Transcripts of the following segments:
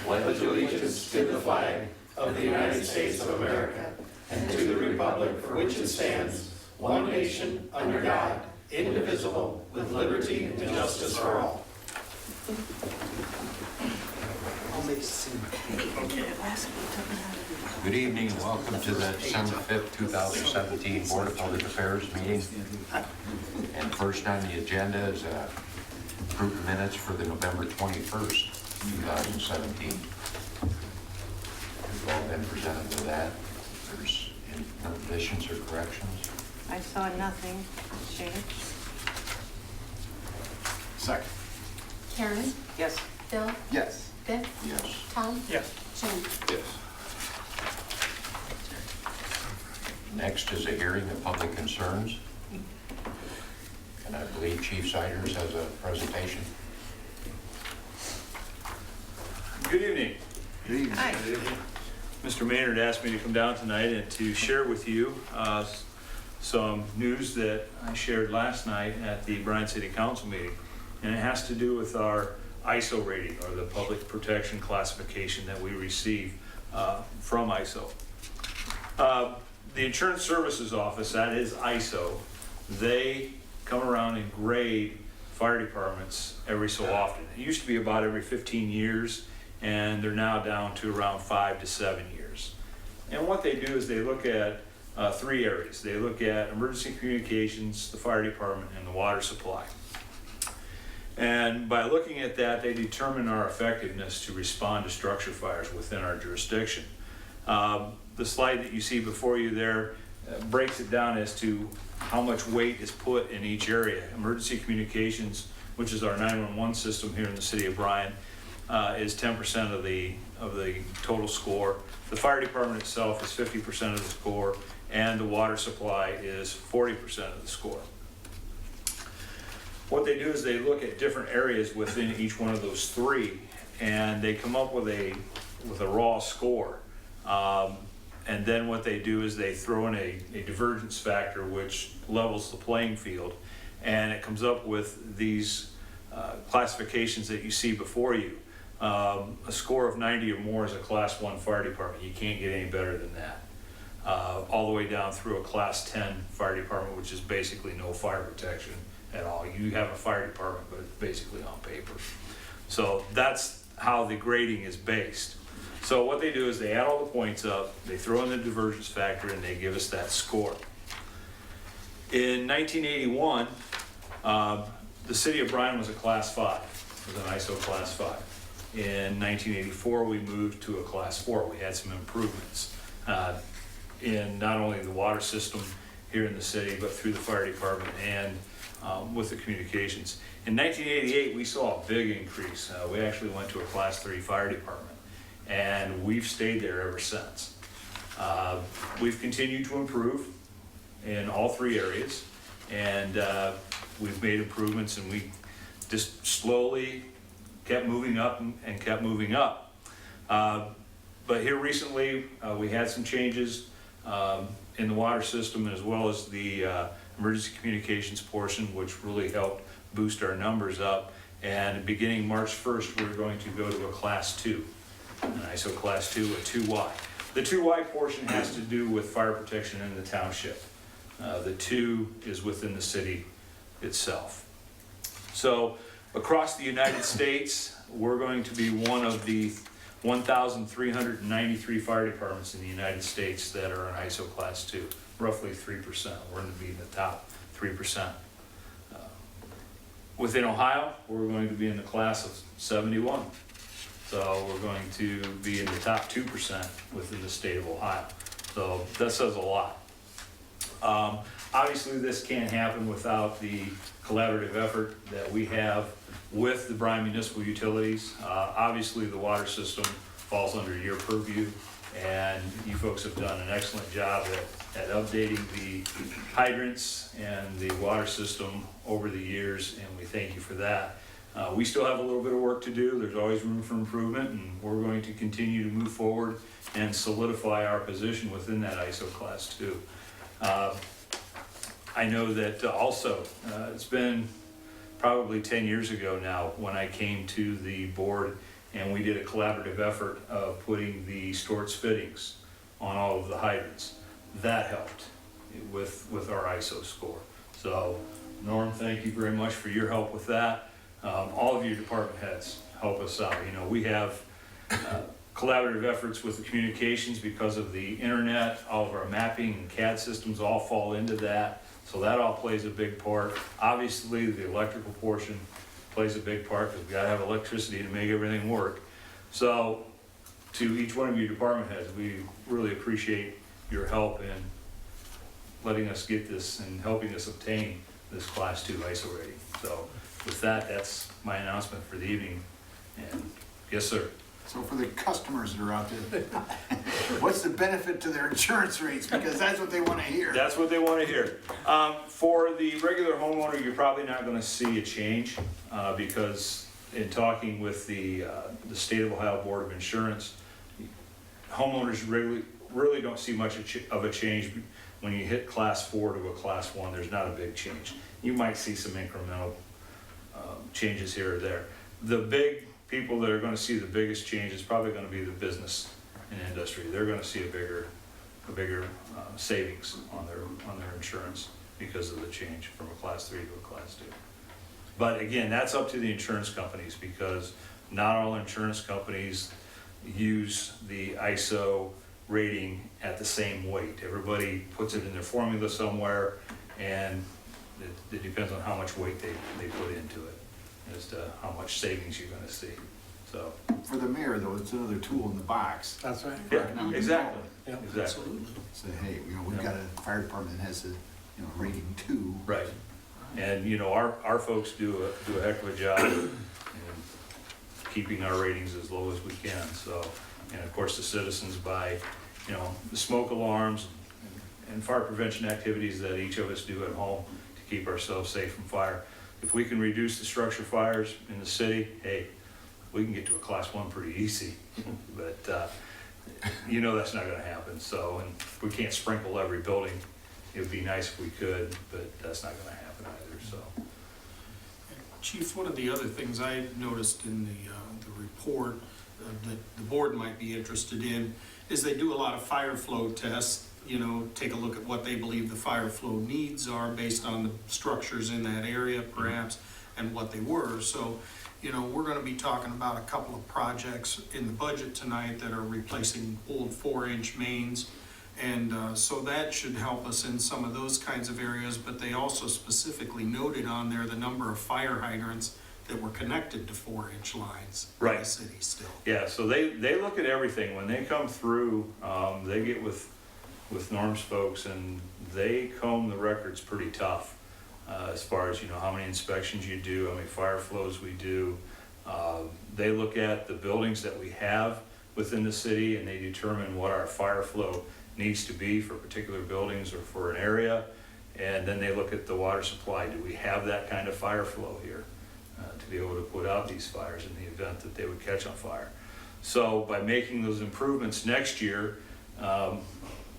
Pledge allegiance to the flag of the United States of America and to the republic for which it stands, one nation, under God, indivisible, with liberty and justice for all. Good evening and welcome to the December 5th, 2017 Board of Public Affairs meeting. And first on the agenda is approved minutes for the November 21st, 2017. We've all been presented with that. If there's any additions or corrections. I saw nothing change. Second. Karen, Yes. Bill, Yes. Vic, Yes. Tom, Yes. Jim. Yes. Next is a hearing of public concerns. And I believe Chief Siders has a presentation. Good evening. Good evening. Hi. Mr. Maynard asked me to come down tonight and to share with you some news that I shared last night at the Bryan City Council meeting. And it has to do with our ISO rating, or the Public Protection Classification that we receive from ISO. The Insurance Services Office, that is ISO, they come around and grade fire departments every so often. It used to be about every 15 years, and they're now down to around 5 to 7 years. And what they do is they look at three areas. They look at emergency communications, the fire department, and the water supply. And by looking at that, they determine our effectiveness to respond to structure fires within our jurisdiction. The slide that you see before you there breaks it down as to how much weight is put in each area. Emergency communications, which is our 911 system here in the city of Bryan, is 10% of the total score. The fire department itself is 50% of the score, and the water supply is 40% of the score. What they do is they look at different areas within each one of those three, and they come up with a raw score. And then what they do is they throw in a divergence factor which levels the playing field, and it comes up with these classifications that you see before you. A score of 90 or more is a Class 1 fire department. You can't get any better than that. All the way down through a Class 10 fire department, which is basically no fire protection at all. You have a fire department, but it's basically on paper. So that's how the grading is based. So what they do is they add all the points up, they throw in the divergence factor, and they give us that score. In 1981, the city of Bryan was a Class 5, it was an ISO Class 5. In 1984, we moved to a Class 4. We had some improvements in not only the water system here in the city, but through the fire department and with the communications. In 1988, we saw a big increase. We actually went to a Class 3 fire department, and we've stayed there ever since. We've continued to improve in all three areas, and we've made improvements, and we just slowly kept moving up and kept moving up. But here recently, we had some changes in the water system, as well as the emergency communications portion, which really helped boost our numbers up. And beginning March 1st, we're going to go to a Class 2, an ISO Class 2, a 2Y. The 2Y portion has to do with fire protection in the township. The 2 is within the city itself. So across the United States, we're going to be one of the 1,393 fire departments in the United States that are in ISO Class 2, roughly 3%. We're going to be in the top 3%. Within Ohio, we're going to be in the class of 71. So we're going to be in the top 2% within the state of Ohio. So that says a lot. Obviously, this can't happen without the collaborative effort that we have with the Bryan Municipal Utilities. Obviously, the water system falls under your purview, and you folks have done an excellent job at updating the hydrants and the water system over the years, and we thank you for that. We still have a little bit of work to do. There's always room for improvement, and we're going to continue to move forward and solidify our position within that ISO Class 2. I know that also it's been probably 10 years ago now, when I came to the board and we did a collaborative effort of putting the Storts fittings on all of the hydrants. That helped with our ISO score. So Norm, thank you very much for your help with that. All of your department heads help us out. You know, we have collaborative efforts with the communications because of the internet. All of our mapping and CAD systems all fall into that. So that all plays a big part. Obviously, the electrical portion plays a big part because we gotta have electricity to make everything work. So to each one of your department heads, we really appreciate your help in letting us get this and helping us obtain this Class 2 ISO rating. So with that, that's my announcement for the evening. And yes, sir. So for the customers that are out there, what's the benefit to their insurance rates? Because that's what they want to hear. That's what they want to hear. For the regular homeowner, you're probably not going to see a change because in talking with the State of Ohio Board of Insurance, homeowners really don't see much of a change when you hit Class 4 to a Class 1. There's not a big change. You might see some incremental changes here or there. The big people that are going to see the biggest change is probably going to be the business and industry. They're going to see a bigger savings on their insurance because of the change from a Class 3 to a Class 2. But again, that's up to the insurance companies because not all insurance companies use the ISO rating at the same weight. Everybody puts it in their formula somewhere, and it depends on how much weight they put into it as to how much savings you're going to see. So For the mayor, though, it's another tool in the box. That's right. yeah, economic exactly, development. exactly, Say, hey, we've got a fire department that has a, rating 2. right. And our folks do a heck of a job in keeping our ratings as low as we can. So, and of course the citizens by the smoke alarms and fire prevention activities that each of us do at home to keep ourselves safe from fire. If we can reduce the structure fires in the city, hey, we can get to a Class 1 pretty easy. But that's not going to happen. So, and we can't sprinkle every building. It would be nice if we could, but that's not going to happen either. So, Chief, one of the other things I noticed in the report that the board might be interested in is they do a lot of fire flow tests. Take a look at what they believe the fire flow needs are based on the structures in that area, perhaps, and what they were. So, we're going to be talking about a couple of projects in the budget tonight that are replacing old 4-inch mains. And so that should help us in some of those kinds of areas, but they also specifically noted on there the number of fire hydrants that were connected to 4-inch lines in Right. the city still. yeah, so they look at everything. When they come through, they get with Norm's folks and they comb the records pretty tough as far as, how many inspections you do, how many fire flows we do. They look at the buildings that we have within the city and they determine what our fire flow needs to be for particular buildings or for an area. And then they look at the water supply. Do we have that kind of fire flow here to be able to put out these fires in the event that they would catch on fire? So by making those improvements next year,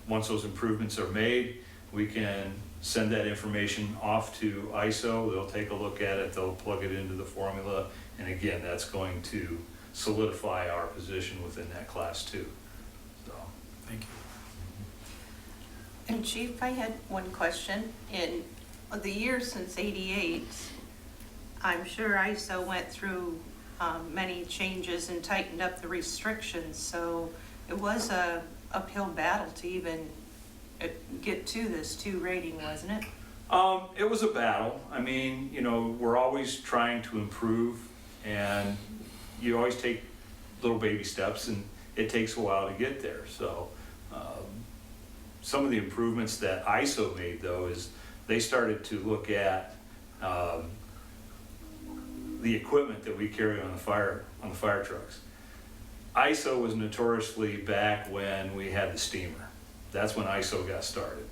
once those improvements are made, we can send that information off to ISO. They'll take a look at it, they'll plug it into the formula, and again, that's going to solidify our position within that Class 2. So, Thank you. And Chief, I had one question. In the years since '88, I'm sure ISO went through many changes and tightened up the restrictions, so it was a uphill battle to even get to this 2 rating, wasn't it? it was a battle. I mean, we're always trying to improve, and you always take little baby steps, and it takes a while to get there. So some of the improvements that ISO made, though, is they started to look at the equipment that we carry on the fire trucks. ISO was notoriously back when we had the steamer. That's when ISO got started.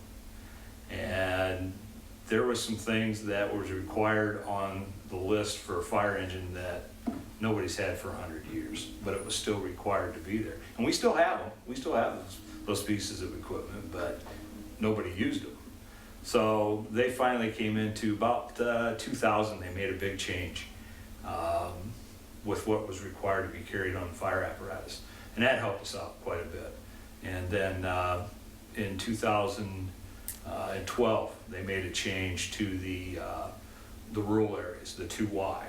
And there was some things that was required on the list for a fire engine that nobody's had for 100 years, but it was still required to be there. And we still have them. We still have those pieces of equipment, but nobody used them. So they finally came into about 2000, they made a big change with what was required to be carried on the fire apparatus. And that helped us out quite a bit. And then in 2012, they made a change to the rural areas, the 2Y.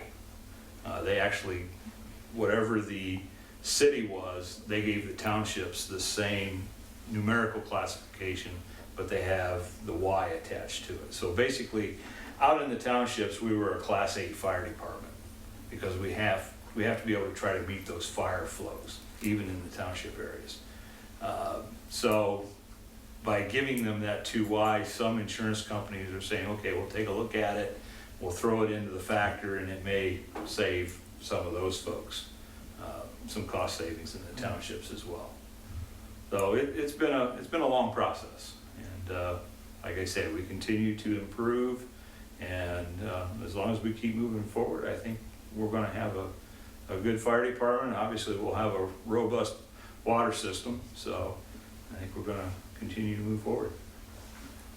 They actually, whatever the city was, they gave the townships the same numerical classification, but they have the Y attached to it. So basically, out in the townships, we were a Class 8 fire department because we have to be able to try to meet those fire flows, even in the township areas. So by giving them that 2Y, some insurance companies are saying, okay, we'll take a look at it, we'll throw it into the factor, and it may save some of those folks some cost savings in the townships as well. So it's been a long process, and like I said, we continue to improve, and as long as we keep moving forward, I think we're going to have a good fire department. Obviously, we'll have a robust water system, so I think we're going to continue to move forward.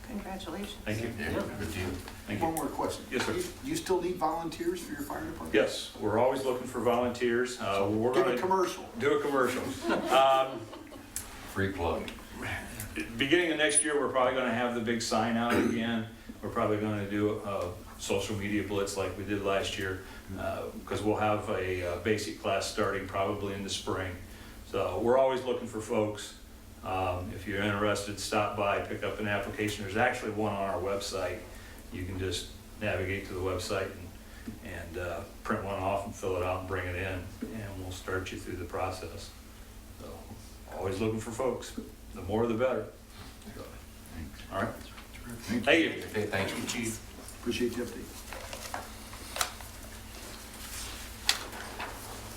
Congratulations. Thank you. Yeah, good deal. Thank One you. more question. Yes, sir. You still need volunteers for your fire department? Yes, we're always looking for volunteers. We're Give going a to commercial. do a commercial. Free plug. Beginning of next year, we're probably going to have the big sign out again. We're probably going to do a social media blitz like we did last year, because we'll have a basic class starting probably in the spring. So we're always looking for folks. If you're interested, stop by, pick up an application. There's actually one on our website. You can just navigate to the website and print one off and fill it out and bring it in, and we'll start you through the process. So always looking for folks. The more, the better. So, all right. Thank you. Okay, thank you. Chief. Appreciate the update.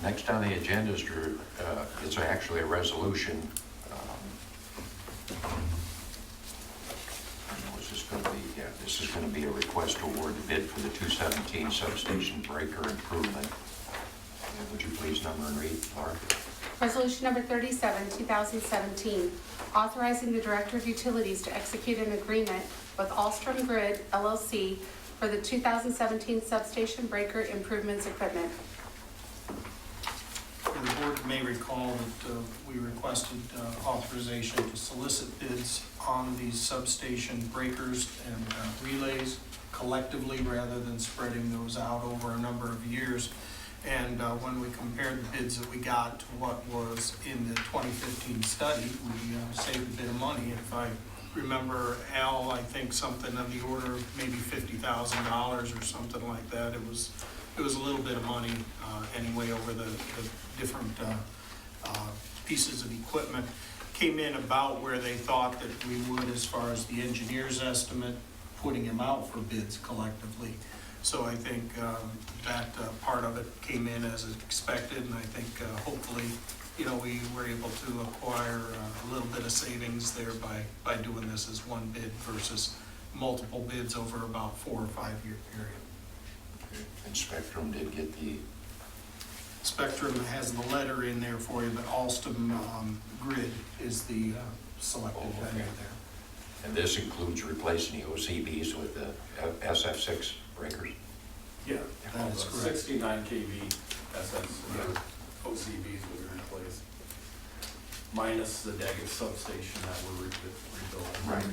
Next on the agenda is, it's actually a resolution. This is going to be a request to award the bid for the 217 substation breaker improvement. Would you please number and read, Laura? Resolution number 37, 2017, authorizing the Director of Utilities to execute an agreement with Alstrom Grid LLC for the 2017 substation breaker improvements equipment. And the board may recall that we requested authorization to solicit bids on these substation breakers and relays collectively rather than spreading those out over a number of years. And when we compared the bids that we got to what was in the 2015 study, we saved a bit of money. If I remember, Al, I think something of the order of maybe $50,000 or something like that. It was a little bit of money anyway over the different pieces of equipment. Came in about where they thought that we would as far as the engineer's estimate, putting them out for bids collectively. So I think that part of it came in as expected, and I think hopefully, we were able to acquire a little bit of savings there by doing this as one bid versus multiple bids over about 4 or 5 year period. And Spectrum did get the... Spectrum has the letter in there for you, but Alstom Grid is the selected vendor there. And this includes replacing the OCBs with the SF6 breakers? Yeah, That is correct. 69 kV SS OCBs will be replaced, minus the Daggett substation that we're rebuilding. Right.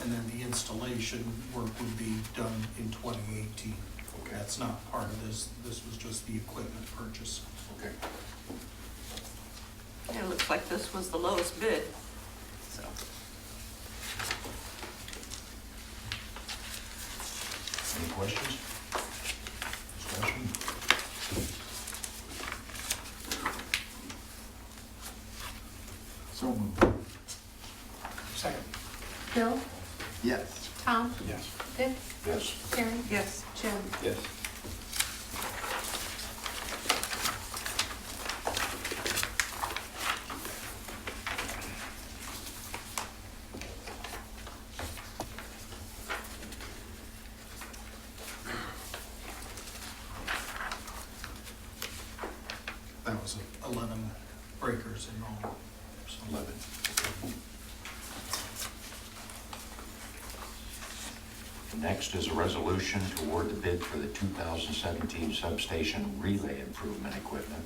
And then the installation work would be done in 2018. Okay. That's not part of this. This was just the equipment purchase. Okay. And it looks like this was the lowest bid, so. Any questions? Discussion? So moved. Second. Bill? Yes. Tom? Yes. Dick? Yes. Karen? Yes. Jim? Yes. That was 11 breakers in all. 11. Next is a resolution to award the bid for the 2017 substation relay improvement equipment.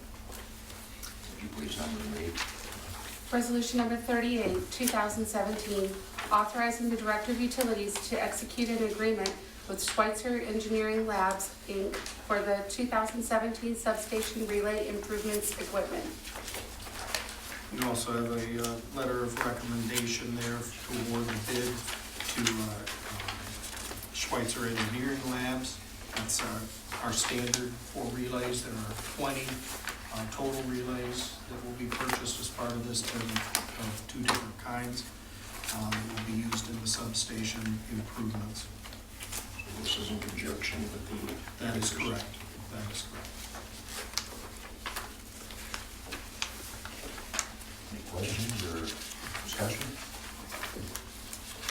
Would you please number and read? Resolution number 38, 2017, authorizing the Director of Utilities to execute an agreement with Schweitzer Engineering Labs, Inc. for the 2017 substation relay improvements equipment. You also have a letter of recommendation there to award the bid to Schweitzer Engineering Labs. That's our standard for relays. There are 20 total relays that will be purchased as part of this, of 2 different kinds. That will be used in the substation improvements. So this is in conjunction with the... That is correct. That is correct. Any questions or discussion?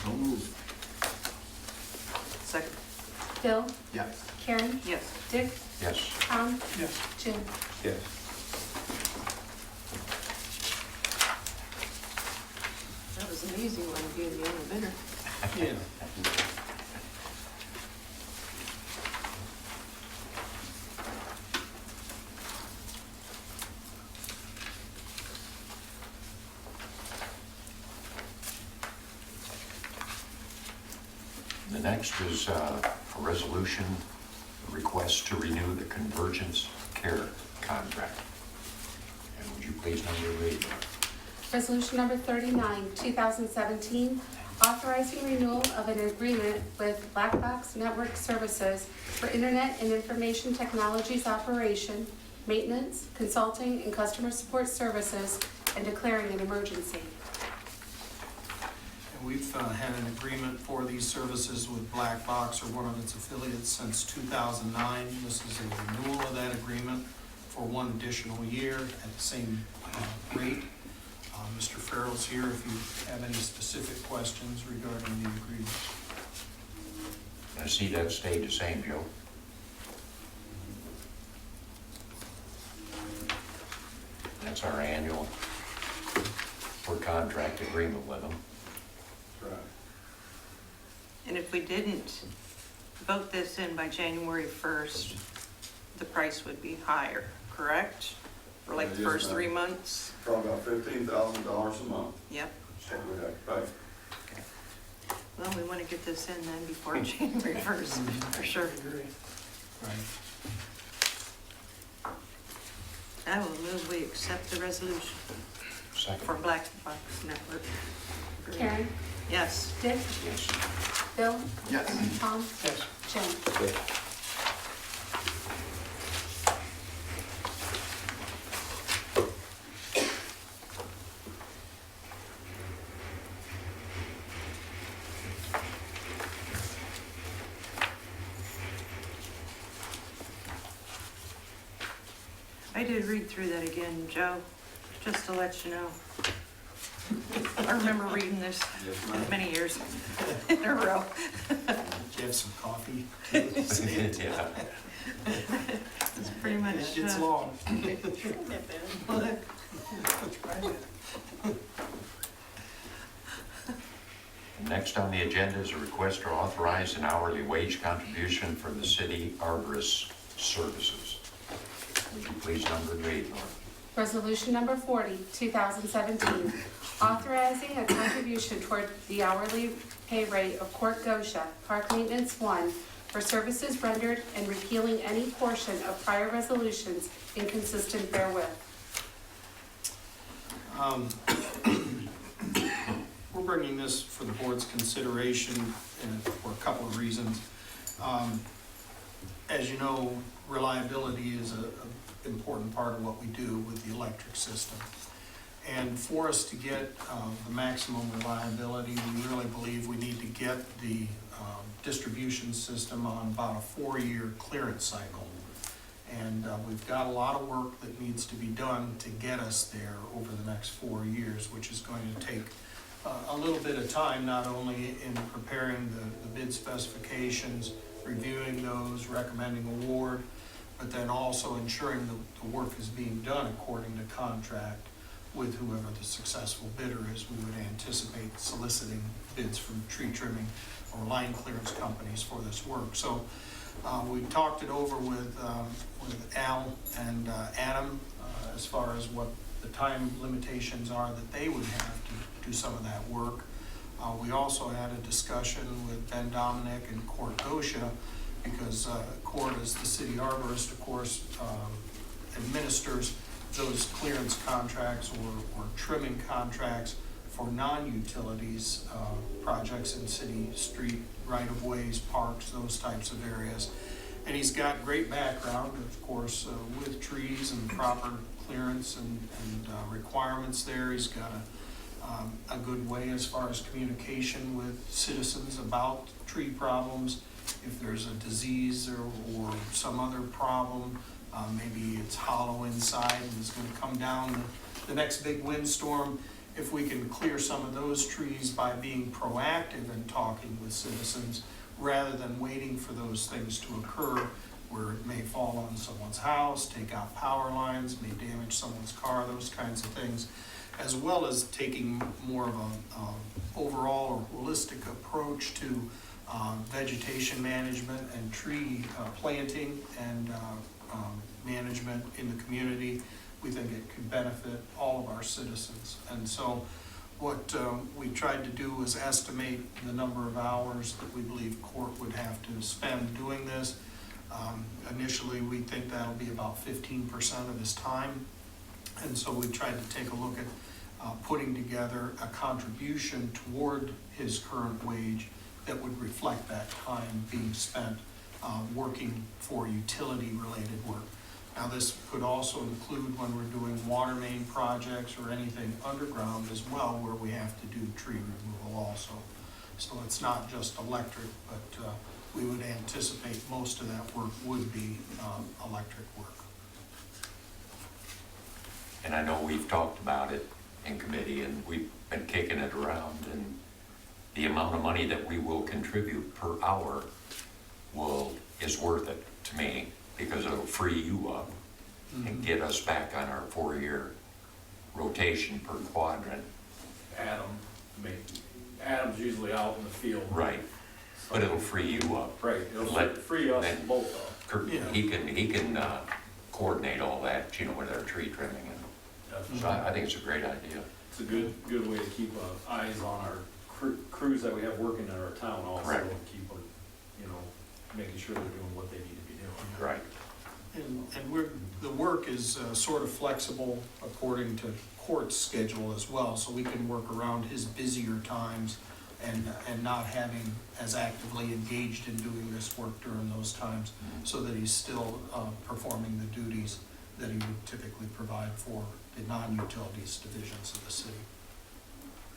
So moved. Second. Bill? Yes. Karen? Yes. Dick? Yes. Tom? Yes. Jim? Yes. That was an easy one, being the only bidder. Yeah. The next is a resolution, a request to renew the Convergence Care contract. And would you please number and read? Resolution number 39, 2017, authorizing renewal of an agreement with Black Box Network Services for Internet and Information Technologies operation, maintenance, consulting, and customer support services, and declaring an emergency. And we've had an agreement for these services with Black Box or one of its affiliates since 2009. This is a renewal of that agreement for 1 additional year at the same rate. Mr. Farrell's here if you have any specific questions regarding the agreement. I see that stayed the same, Joe. That's our annual for contract agreement with them. Right. And if we didn't vote this in by January 1st, the price would be higher, correct? For like the Yes, first ma'am. 3 months? Probably about $15,000 a month. Yep. So we have to pay. Well, we want to get this in then before January 1st, for sure. Right. I will move we accept the resolution for Second. Black Box Network. Karen? Yes. Dick? Yes. Bill? Yes. Tom? Yes. Jim? I did read through that again, Joe, just to let you know. I remember reading this Yes, ma'am. many years in a row. Do you have some coffee? Yeah. It's pretty much. It gets long. Look. Next on the agenda is a request to authorize an hourly wage contribution for the city arborist services. Would you please number and read, Laura? Resolution number 40, 2017, authorizing a contribution toward the hourly pay rate of Court Gosha, Park Maintenance 1, for services rendered and repealing any portion of prior resolutions inconsistent therewith. We're bringing this for the board's consideration for a couple of reasons. As you know, reliability is an important part of what we do with the electric system. And for us to get the maximum reliability, we really believe we need to get the distribution system on about a 4-year clearance cycle. And we've got a lot of work that needs to be done to get us there over the next 4 years, which is going to take a little bit of time, not only in preparing the bid specifications, reviewing those, recommending award, but then also ensuring the work is being done according to contract. with whoever the successful bidder is, we would anticipate soliciting bids from tree trimming or line clearance companies for this work. So we talked it over with Al and Adam as far as what the time limitations are that they would have to do some of that work. We also had a discussion with Ben Dominic and Court Gosha, because Court, as the city arborist, of course, administers those clearance contracts or trimming contracts for non-utilities projects in city, street, right-of-ways, parks, those types of areas. And he's got great background, of course, with trees and proper clearance and requirements there. He's got a good way as far as communication with citizens about tree problems. If there's a disease or some other problem, maybe it's hollow inside and it's gonna come down the next big windstorm. If we can clear some of those trees by being proactive and talking with citizens, rather than waiting for those things to occur, where it may fall on someone's house, take out power lines, may damage someone's car, those kinds of things, as well as taking more of a overall or holistic approach to vegetation management and tree planting and management in the community. We think it could benefit all of our citizens. And so what we tried to do was estimate the number of hours that we believe Court would have to spend doing this. Initially, we think that'll be about 15% of his time. And so we tried to take a look at putting together a contribution toward his current wage that would reflect that time being spent working for utility-related work. Now, this could also include when we're doing water main projects or anything underground as well, where we have to do tree removal also. So it's not just electric, but we would anticipate most of that work would be electric work. And I know we've talked about it in committee and we've been kicking it around, and the amount of money that we will contribute per hour is worth it to me, because it'll free you up and get us back on our 4-year rotation per quadrant. Adam's usually out in the field. Right, but it'll free you up. Right, it'll Let- free us then both up. Kurt, Yeah. he can coordinate all that, with our tree trimming, and Definitely. so I think it's a great idea. It's a good way to keep eyes on our crews that we have working in our town also. Correct. And keep them, making sure they're doing what they need to be doing. Right. And the work is sort of flexible according to Court's schedule as well, so we can work around his busier times and not having as actively engaged in doing this work during those times, so that he's still performing the duties that he would typically provide for the non-utilities divisions of the city.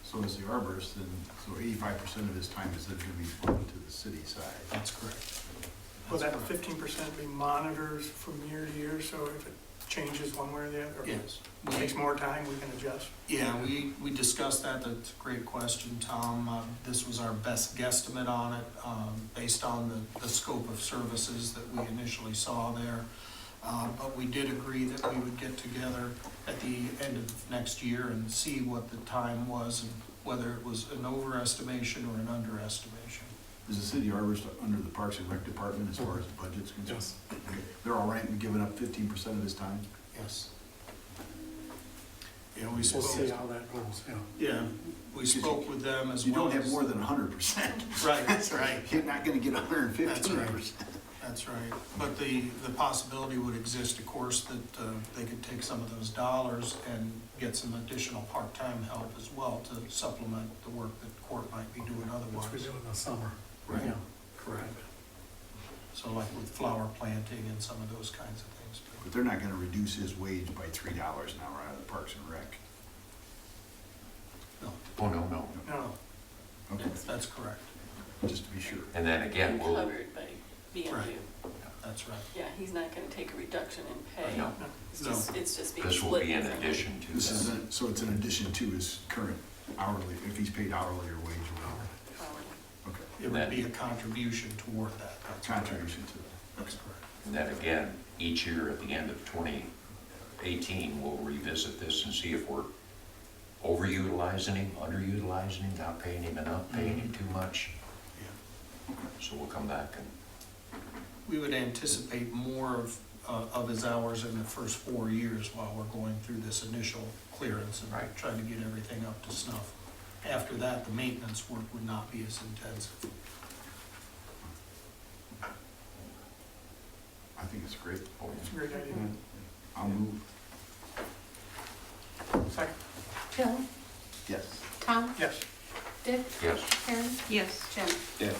So as the arborist, then, so 85% of his time is then gonna be devoted to the city side. That's correct. Will that 15% be monitors from year to year, so if it changes one way or the other? Yes. If it takes more time, we can adjust? Yeah, we discussed that. That's a great question, Tom. This was our best guesstimate on it, based on the scope of services that we initially saw there. But we did agree that we would get together at the end of next year and see what the time was and whether it was an overestimation or an underestimation. Is the city arborist under the Parks and Rec Department as far as the budget's concerned? Yes. Okay. They're all right in giving up 15% of his time? Yes. Yeah, we We'll see spoke, how that goes, yeah. yeah, we spoke with them as You well. don't have as- more than 100%. Right, that's right. You're not gonna get 115%. That's right. That's right, but the possibility would exist, of course, that they could take some of those dollars and get some additional part-time help as well to supplement the work that Court might be doing Which we otherwise. do in the summer. Right. Yeah. Correct. So like with flower planting and some of those kinds of things. But they're not gonna reduce his wage by $3 an hour out of the Parks and Rec. No, Oh, no. no, Okay, that's correct, just to be sure. And then again, we'll, Covered by BMU. Right. that's right. Yeah, he's not gonna take a reduction in pay. no, No. It's just being this will split be in differently. addition to This is, that. so it's in addition to his current hourly, if he's paid hourly or wage or whatever. Hourly. Okay, It would be a contribution toward that. That's correct. contribution to that. That's correct. And then again, each year at the end of 2018, we'll revisit this and see if we're overutilizing him, underutilizing him, not paying him enough, paying him too much. Yeah. So we'll come back and, We would anticipate more of his hours in the first 4 years while we're going through this initial clearance and Right. trying to get everything up to snuff. After that, the maintenance work would not be as intensive. I think it's great. It's a great idea. I'll move. Second. Bill, Yes. Tom, Yes. Dick, yes. Karen, Yes. Jim. Yeah.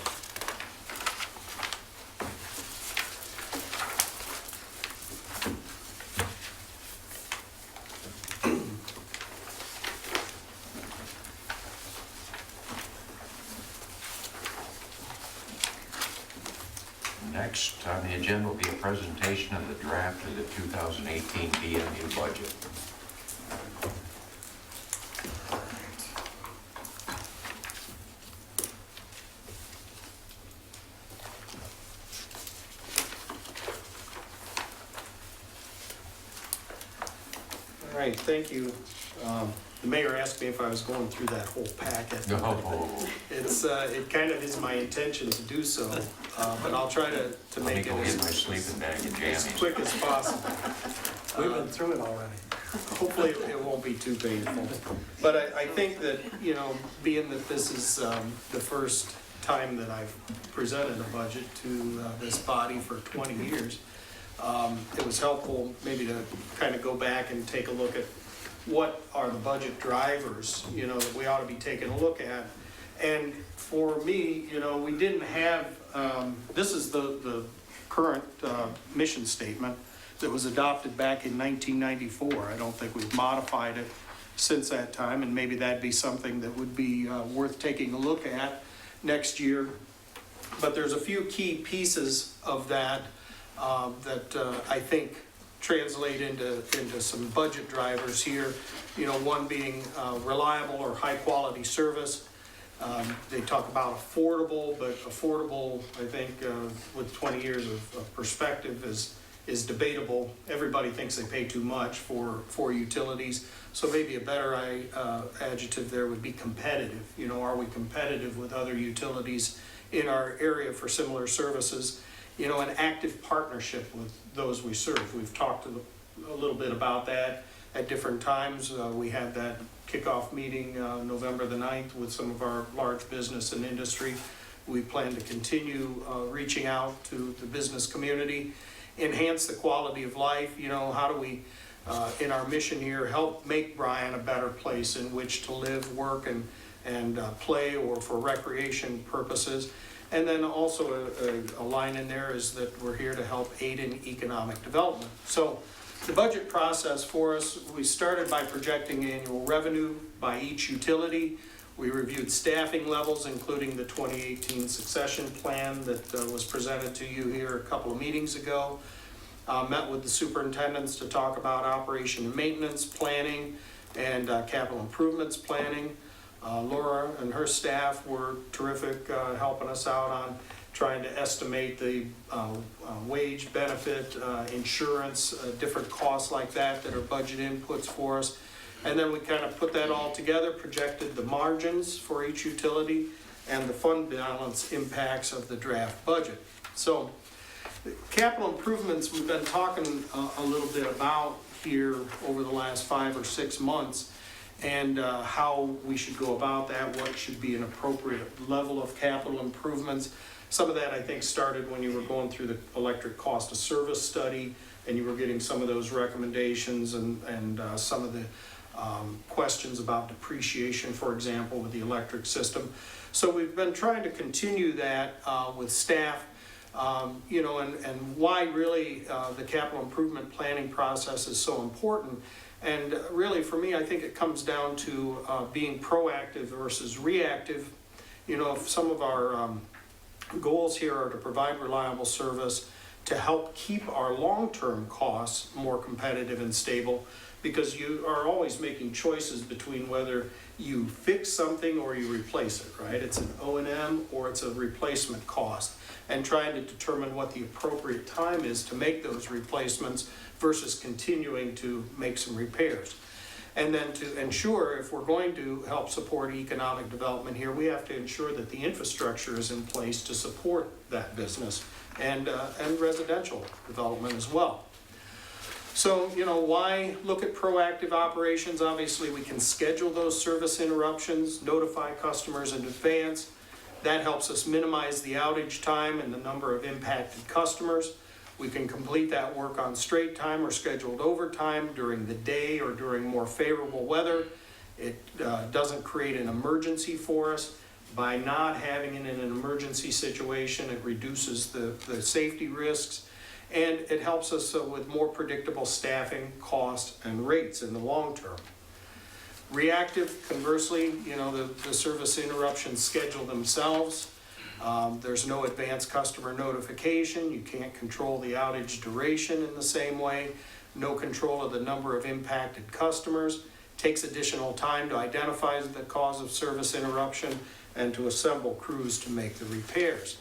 Next on the agenda will be a presentation of the draft of the 2018 DMU budget. All right, thank you. The mayor asked me if I was going through that whole packet. No. It kind of is my intention to do so, but I'll try to Let me make it go get my as sleeping bag and as jammies. quick as possible. We've been through it already. Hopefully, it won't be too painful. But I think that, you know, being that this is the first time that I've presented a budget to this body for 20 years, it was helpful maybe to kind of go back and take a look at what are the budget drivers, you know, that we ought to be taking a look at. And for me, you know, we didn't have, this is the current mission statement that was adopted back in 1994. I don't think we've modified it since that time, and maybe that'd be something that would be worth taking a look at next year. But there's a few key pieces of that that I think translate into some budget drivers here. You know, one being reliable or high-quality service. They talk about affordable, but affordable, I think, with 20 years of perspective is debatable. Everybody thinks they pay too much for utilities, so maybe a better adjective there would be competitive. You know, are we competitive with other utilities in our area for similar services? You know, an active partnership with those we serve. We've talked a little bit about that at different times. We had that kickoff meeting November the 9th with some of our large business and industry. We plan to continue reaching out to the business community, enhance the quality of life. You know, how do we, in our mission here, help make Bryan a better place in which to live, work, and play, or for recreation purposes. And then also a line in there is that we're here to help aid in economic development. So the budget process for us, we started by projecting annual revenue by each utility. We reviewed staffing levels, including the 2018 succession plan that was presented to you here a couple of meetings ago. Met with the superintendents to talk about operation and maintenance planning and capital improvements planning. Laura and her staff were terrific, helping us out on trying to estimate the wage, benefit, insurance, different costs like that are budget inputs for us. And then we kind of put that all together, projected the margins for each utility and the fund balance impacts of the draft budget. So capital improvements we've been talking a little bit about here over the last 5 or 6 months, and how we should go about that, what should be an appropriate level of capital improvements. Some of that, I think, started when you were going through the electric cost of service study, and you were getting some of those recommendations and some of the questions about depreciation, for example, with the electric system. So we've been trying to continue that with staff, you know, and why really the capital improvement planning process is so important. And really, for me, I think it comes down to being proactive versus reactive. You know, if some of our goals here are to provide reliable service, to help keep our long-term costs more competitive and stable, because you are always making choices between whether you fix something or you replace it, right? It's an O&M or it's a replacement cost, and trying to determine what the appropriate time is to make those replacements versus continuing to make some repairs. And then to ensure, if we're going to help support economic development here, we have to ensure that the infrastructure is in place to support that business and residential development as well. So, why look at proactive operations? Obviously, we can schedule those service interruptions, notify customers in advance. That helps us minimize the outage time and the number of impacted customers. We can complete that work on straight time or scheduled overtime during the day or during more favorable weather. It doesn't create an emergency for us. By not having it in an emergency situation, it reduces the safety risks, and it helps us with more predictable staffing, costs, and rates in the long term. Reactive, conversely, the service interruptions schedule themselves. There's no advanced customer notification. You can't control the outage duration in the same way. No control of the number of impacted customers. Takes additional time to identify the cause of service interruption and to assemble crews to make the repairs.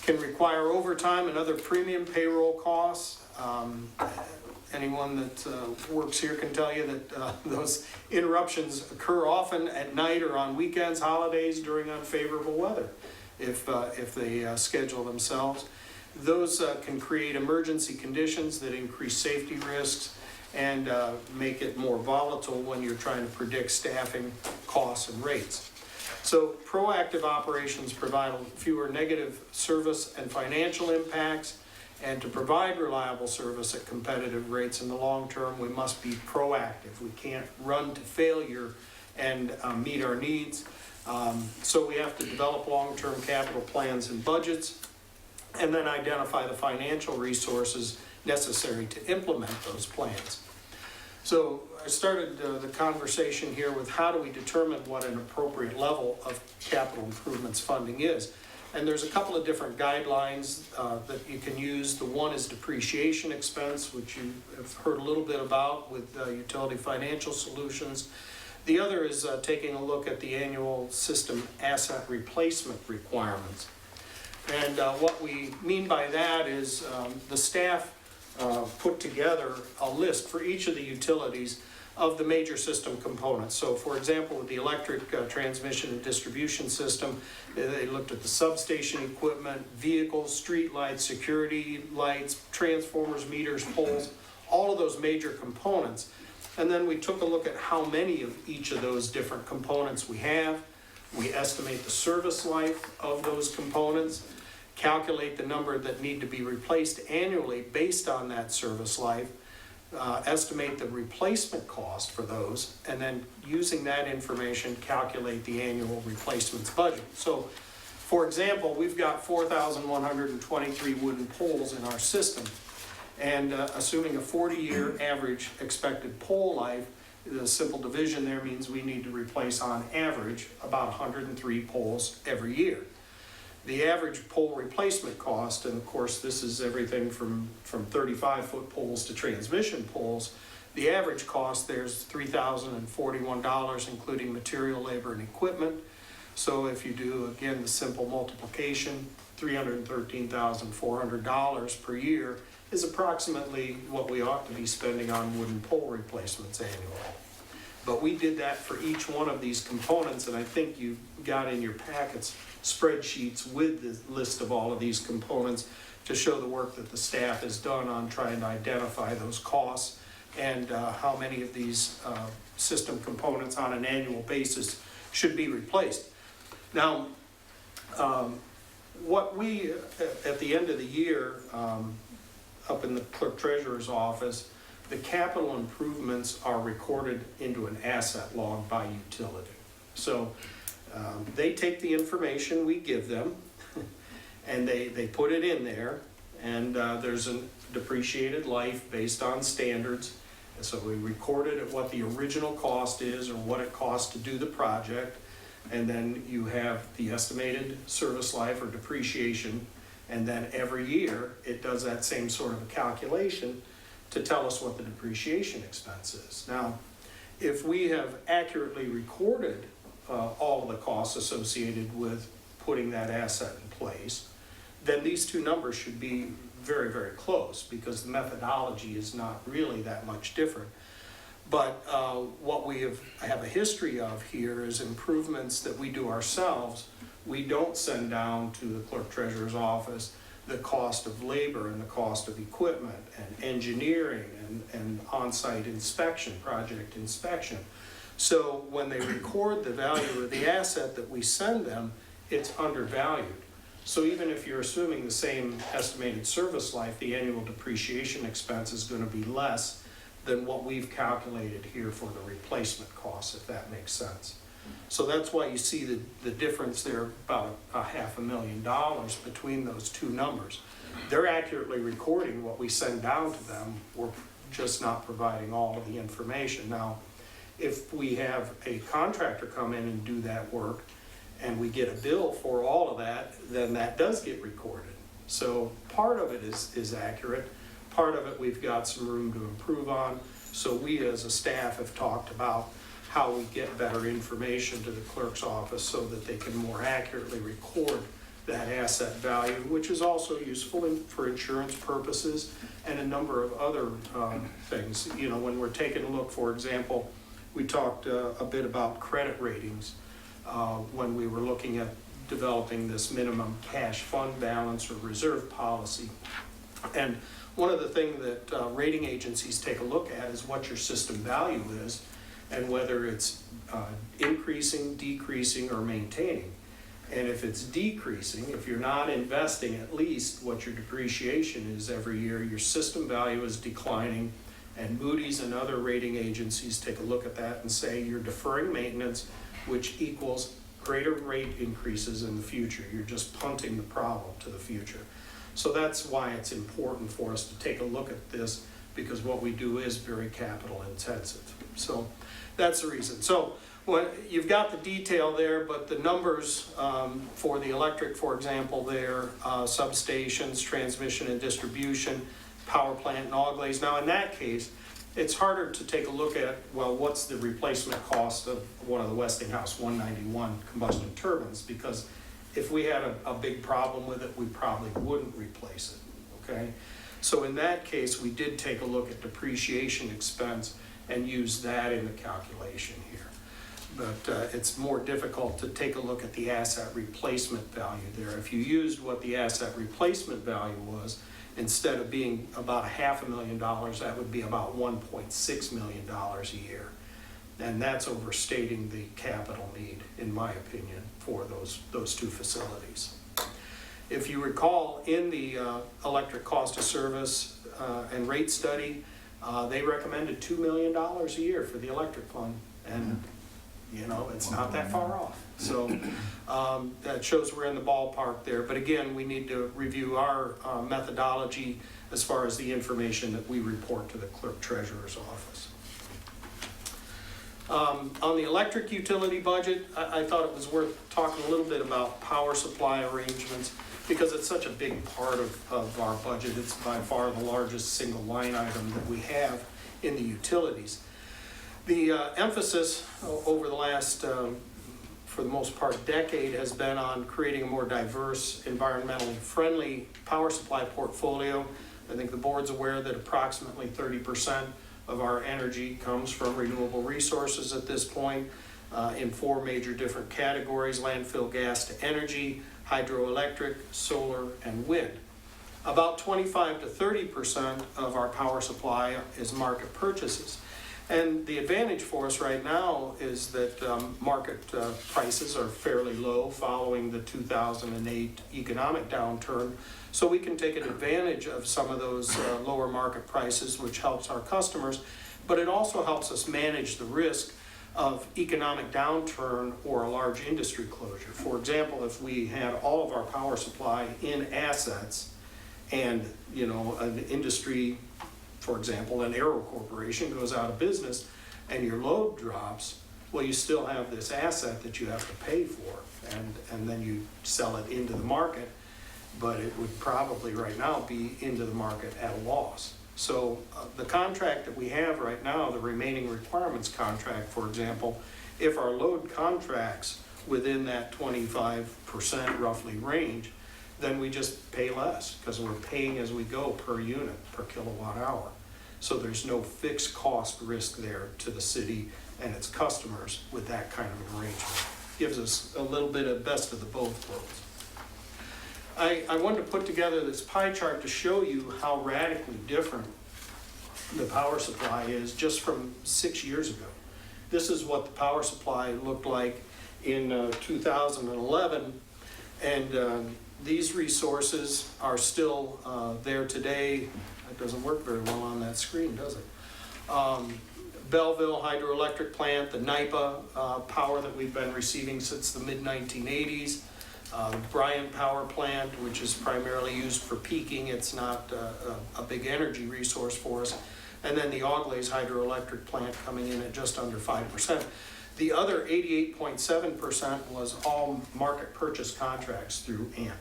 Can require overtime and other premium payroll costs. Anyone that works here can tell you that those interruptions occur often at night or on weekends, holidays, during unfavorable weather, if they schedule themselves. Those can create emergency conditions that increase safety risks and make it more volatile when you're trying to predict staffing, costs, and rates. So proactive operations provide fewer negative service and financial impacts. And to provide reliable service at competitive rates in the long term, we must be proactive. We can't run to failure and meet our needs. So we have to develop long-term capital plans and budgets, and then identify the financial resources necessary to implement those plans. So I started the conversation here with how do we determine what an appropriate level of capital improvements funding is. And there's a couple of different guidelines that you can use. The one is depreciation expense, which you have heard a little bit about with Utility Financial Solutions. The other is taking a look at the annual system asset replacement requirements. And what we mean by that is the staff put together a list for each of the utilities of the major system components. So for example, with the electric transmission and distribution system, they looked at the substation equipment, vehicles, street lights, security lights, transformers, meters, poles, all of those major components. And then we took a look at how many of each of those different components we have. We estimate the service life of those components, calculate the number that need to be replaced annually based on that service life, estimate the replacement cost for those, and then using that information, calculate the annual replacements budget. So, for example, we've got 4,123 wooden poles in our system, and assuming a 40-year average expected pole life, the simple division there means we need to replace on average about 103 poles every year. The average pole replacement cost, and of course this is everything from 35-foot poles to transmission poles, the average cost there's $3,041, including material, labor, and equipment. So if you do, again, the simple multiplication, $313,400 per year is approximately what we ought to be spending on wooden pole replacements annually. But we did that for each one of these components, and I think you got in your packets spreadsheets with the list of all of these components to show the work that the staff has done on trying to identify those costs and how many of these system components on an annual basis should be replaced. Now, what we, at the end of the year, up in the clerk treasurer's office, the capital improvements are recorded into an asset log by utility. So they take the information we give them and they put it in there, and there's a depreciated life based on standards. And so we record it at what the original cost is or what it costs to do the project, and then you have the estimated service life or depreciation, and then every year it does that same sort of a calculation to tell us what the depreciation expense is. Now, if we have accurately recorded all of the costs associated with putting that asset in place, then these two numbers should be very, very close, because the methodology is not really that much different. But what we have a history of here is improvements that we do ourselves. We don't send down to the clerk treasurer's office the cost of labor and the cost of equipment and engineering and on-site inspection, project inspection. So when they record the value of the asset that we send them, it's undervalued. So even if you're assuming the same estimated service life, the annual depreciation expense is going to be less than what we've calculated here for the replacement costs, if that makes sense. So that's why you see the difference there, about $500,000 between those two numbers. They're accurately recording what we send down to them. We're just not providing all of the information. Now, if we have a contractor come in and do that work and we get a bill for all of that, then that does get recorded. So part of it is accurate. Part of it we've got some room to improve on. So we as a staff have talked about how we get better information to the clerk's office so that they can more accurately record that asset value, which is also useful for insurance purposes and a number of other things. You know, when we're taking a look, for example, we talked a bit about credit ratings when we were looking at developing this minimum cash fund balance or reserve policy. And one of the things that rating agencies take a look at is what your system value is and whether it's increasing, decreasing, or maintaining. And if it's decreasing, if you're not investing at least what your depreciation is every year, your system value is declining, and Moody's and other rating agencies take a look at that and say you're deferring maintenance, which equals greater rate increases in the future. You're just punting the problem to the future. So that's why it's important for us to take a look at this, because what we do is very capital intensive. So that's the reason. So you've got the detail there, but the numbers for the electric, for example, there, substations, transmission and distribution, power plant and all glaze. Now in that case, it's harder to take a look at, well, what's the replacement cost of one of the Westinghouse 191 combustion turbines? Because if we had a big problem with it, we probably wouldn't replace it, okay? So in that case, we did take a look at depreciation expense and use that in the calculation here. But it's more difficult to take a look at the asset replacement value there. If you used what the asset replacement value was, instead of being about $500,000, that would be about $1.6 million a year. And that's overstating the capital need, in my opinion, for those two facilities. If you recall, in the electric cost of service and rate study, they recommended $2 million a year for the electric fund. And you know, it's not that far off. So that shows we're in the ballpark there. But again, we need to review our methodology as far as the information that we report to the clerk treasurer's office. On the electric utility budget, I thought it was worth talking a little bit about power supply arrangements, because it's such a big part of our budget. It's by far the largest single line item that we have in the utilities. The emphasis over the last, for the most part, decade has been on creating a more diverse, environmentally friendly power supply portfolio. I think the board's aware that approximately 30% of our energy comes from renewable resources at this point in 4 major different categories: landfill gas to energy, hydroelectric, solar, and wind. About 25 to 30% of our power supply is market purchases. And the advantage for us right now is that market prices are fairly low following the 2008 economic downturn. So we can take advantage of some of those lower market prices, which helps our customers, but it also helps us manage the risk of economic downturn or a large industry closure. For example, if we had all of our power supply in assets and, you know, an industry, for example, an Aero Corporation goes out of business and your load drops, well, you still have this asset that you have to pay for, and then you sell it into the market, but it would probably right now be into the market at a loss. So the contract that we have right now, the remaining requirements contract, for example, if our load contracts within that 25% roughly range, then we just pay less because we're paying as we go per unit, per kilowatt hour. So there's no fixed cost risk there to the city and its customers with that kind of an arrangement. Gives us a little bit of best of the both worlds. I wanted to put together this pie chart to show you how radically different the power supply is just from 6 years ago. This is what the power supply looked like in 2011, and these resources are still there today. It doesn't work very well on that screen, does it? Belleville Hydroelectric Plant, the NIPA power that we've been receiving since the mid-1980s. Bryan Power Plant, which is primarily used for peaking. It's not a big energy resource for us. And then the Auglaize Hydroelectric Plant coming in at just under 5%. The other 88.7% was all market purchase contracts through AMP.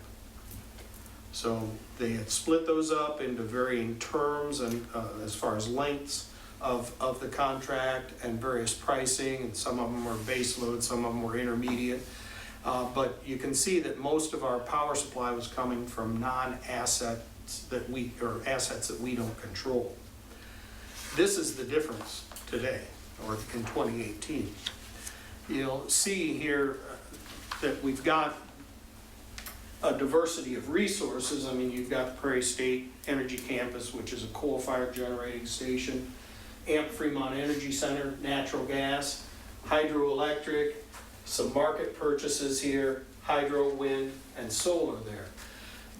So they had split those up into varying terms and as far as lengths of the contract and various pricing, and some of them were base load, some of them were intermediate. But you can see that most of our power supply was coming from non-assets assets that we don't control. This is the difference today, or in 2018. You'll see here that we've got a diversity of resources. I mean, you've got Prairie State Energy Campus, which is a coal-fired generating station, AMP Fremont Energy Center, natural gas, hydroelectric, some market purchases here, hydro, wind, and solar there.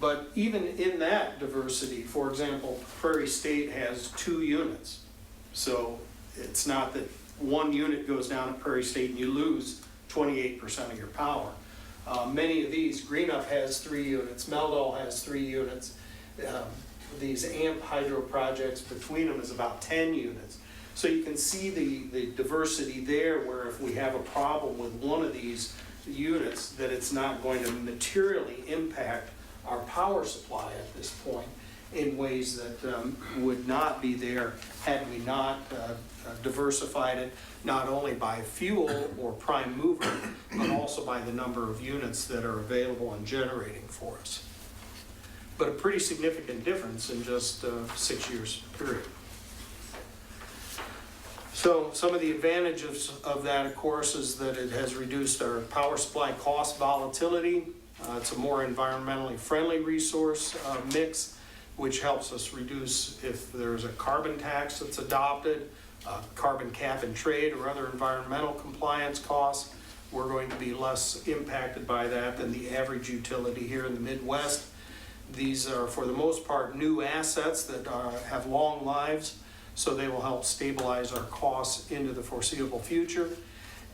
But even in that diversity, for example, Prairie State has 2 units. So it's not that one unit goes down at Prairie State and you lose 28% of your power. Many of these, Greenup has 3 units, Meldal has 3 units. These AMP hydro projects, between them is about 10 units. So you can see the diversity there, where if we have a problem with one of these units, that it's not going to materially impact our power supply at this point in ways that would not be there had we not diversified it, not only by fuel or prime mover, but also by the number of units that are available and generating for us. But a pretty significant difference in just 6 years period. So some of the advantages of that, of course, is that it has reduced our power supply cost volatility. It's a more environmentally friendly resource mix, which helps us reduce if there's a carbon tax that's adopted, carbon cap and trade or other environmental compliance costs. We're going to be less impacted by that than the average utility here in the Midwest. These are, for the most part, new assets that have long lives, so they will help stabilize our costs into the foreseeable future.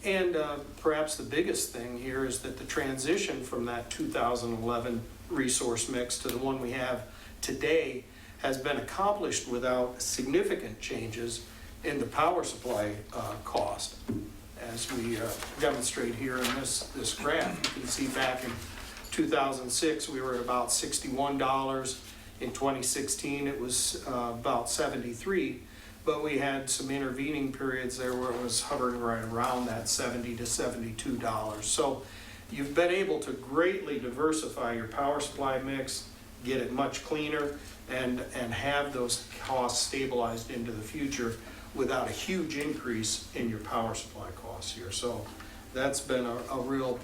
And perhaps the biggest thing here is that the transition from that 2011 resource mix to the one we have today has been accomplished without significant changes in the power supply cost. As we demonstrate here in this graph, you can see back in 2006 we were at about $61. In 2016 it was about $73, but we had some intervening periods there where it was hovering right around that $70 to $72. So you've been able to greatly diversify your power supply mix, get it much cleaner, and have those costs stabilized into the future without a huge increase in your power supply costs here. So that's been a real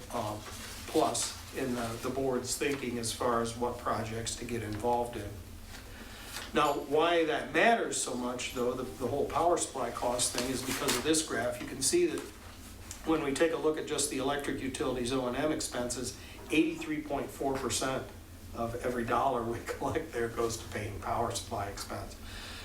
plus in the board's thinking as far as what projects to get involved in. Now, why that matters so much, though, the whole power supply cost thing, is because of this graph. You can see that when we take a look at just the electric utilities O&M expenses, 83.4% of every dollar we collect there goes to paying power supply expense.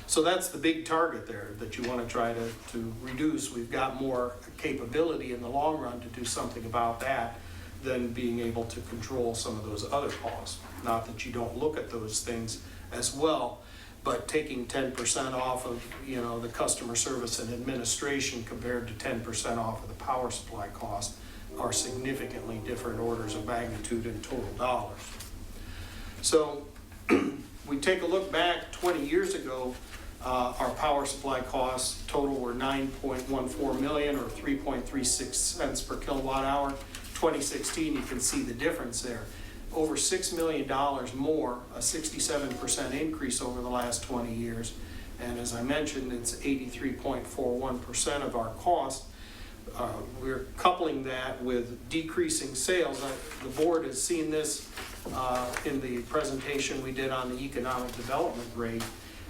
So that's the big target there that you want to try to reduce. We've got more capability in the long run to do something about that than being able to control some of those other costs. Not that you don't look at those things as well, but taking 10% off of, the customer service and administration compared to 10% off of the power supply cost are significantly different orders of magnitude in total dollars. So we take a look back 20 years ago, our power supply costs total were $9.14 million or 3.36 cents per kilowatt hour. 2016, you can see the difference there. Over $6 million more, a 67% increase over the last 20 years. And as I mentioned, it's 83.41% of our cost. We're coupling that with decreasing sales. The board has seen this in the presentation we did on the economic development rate,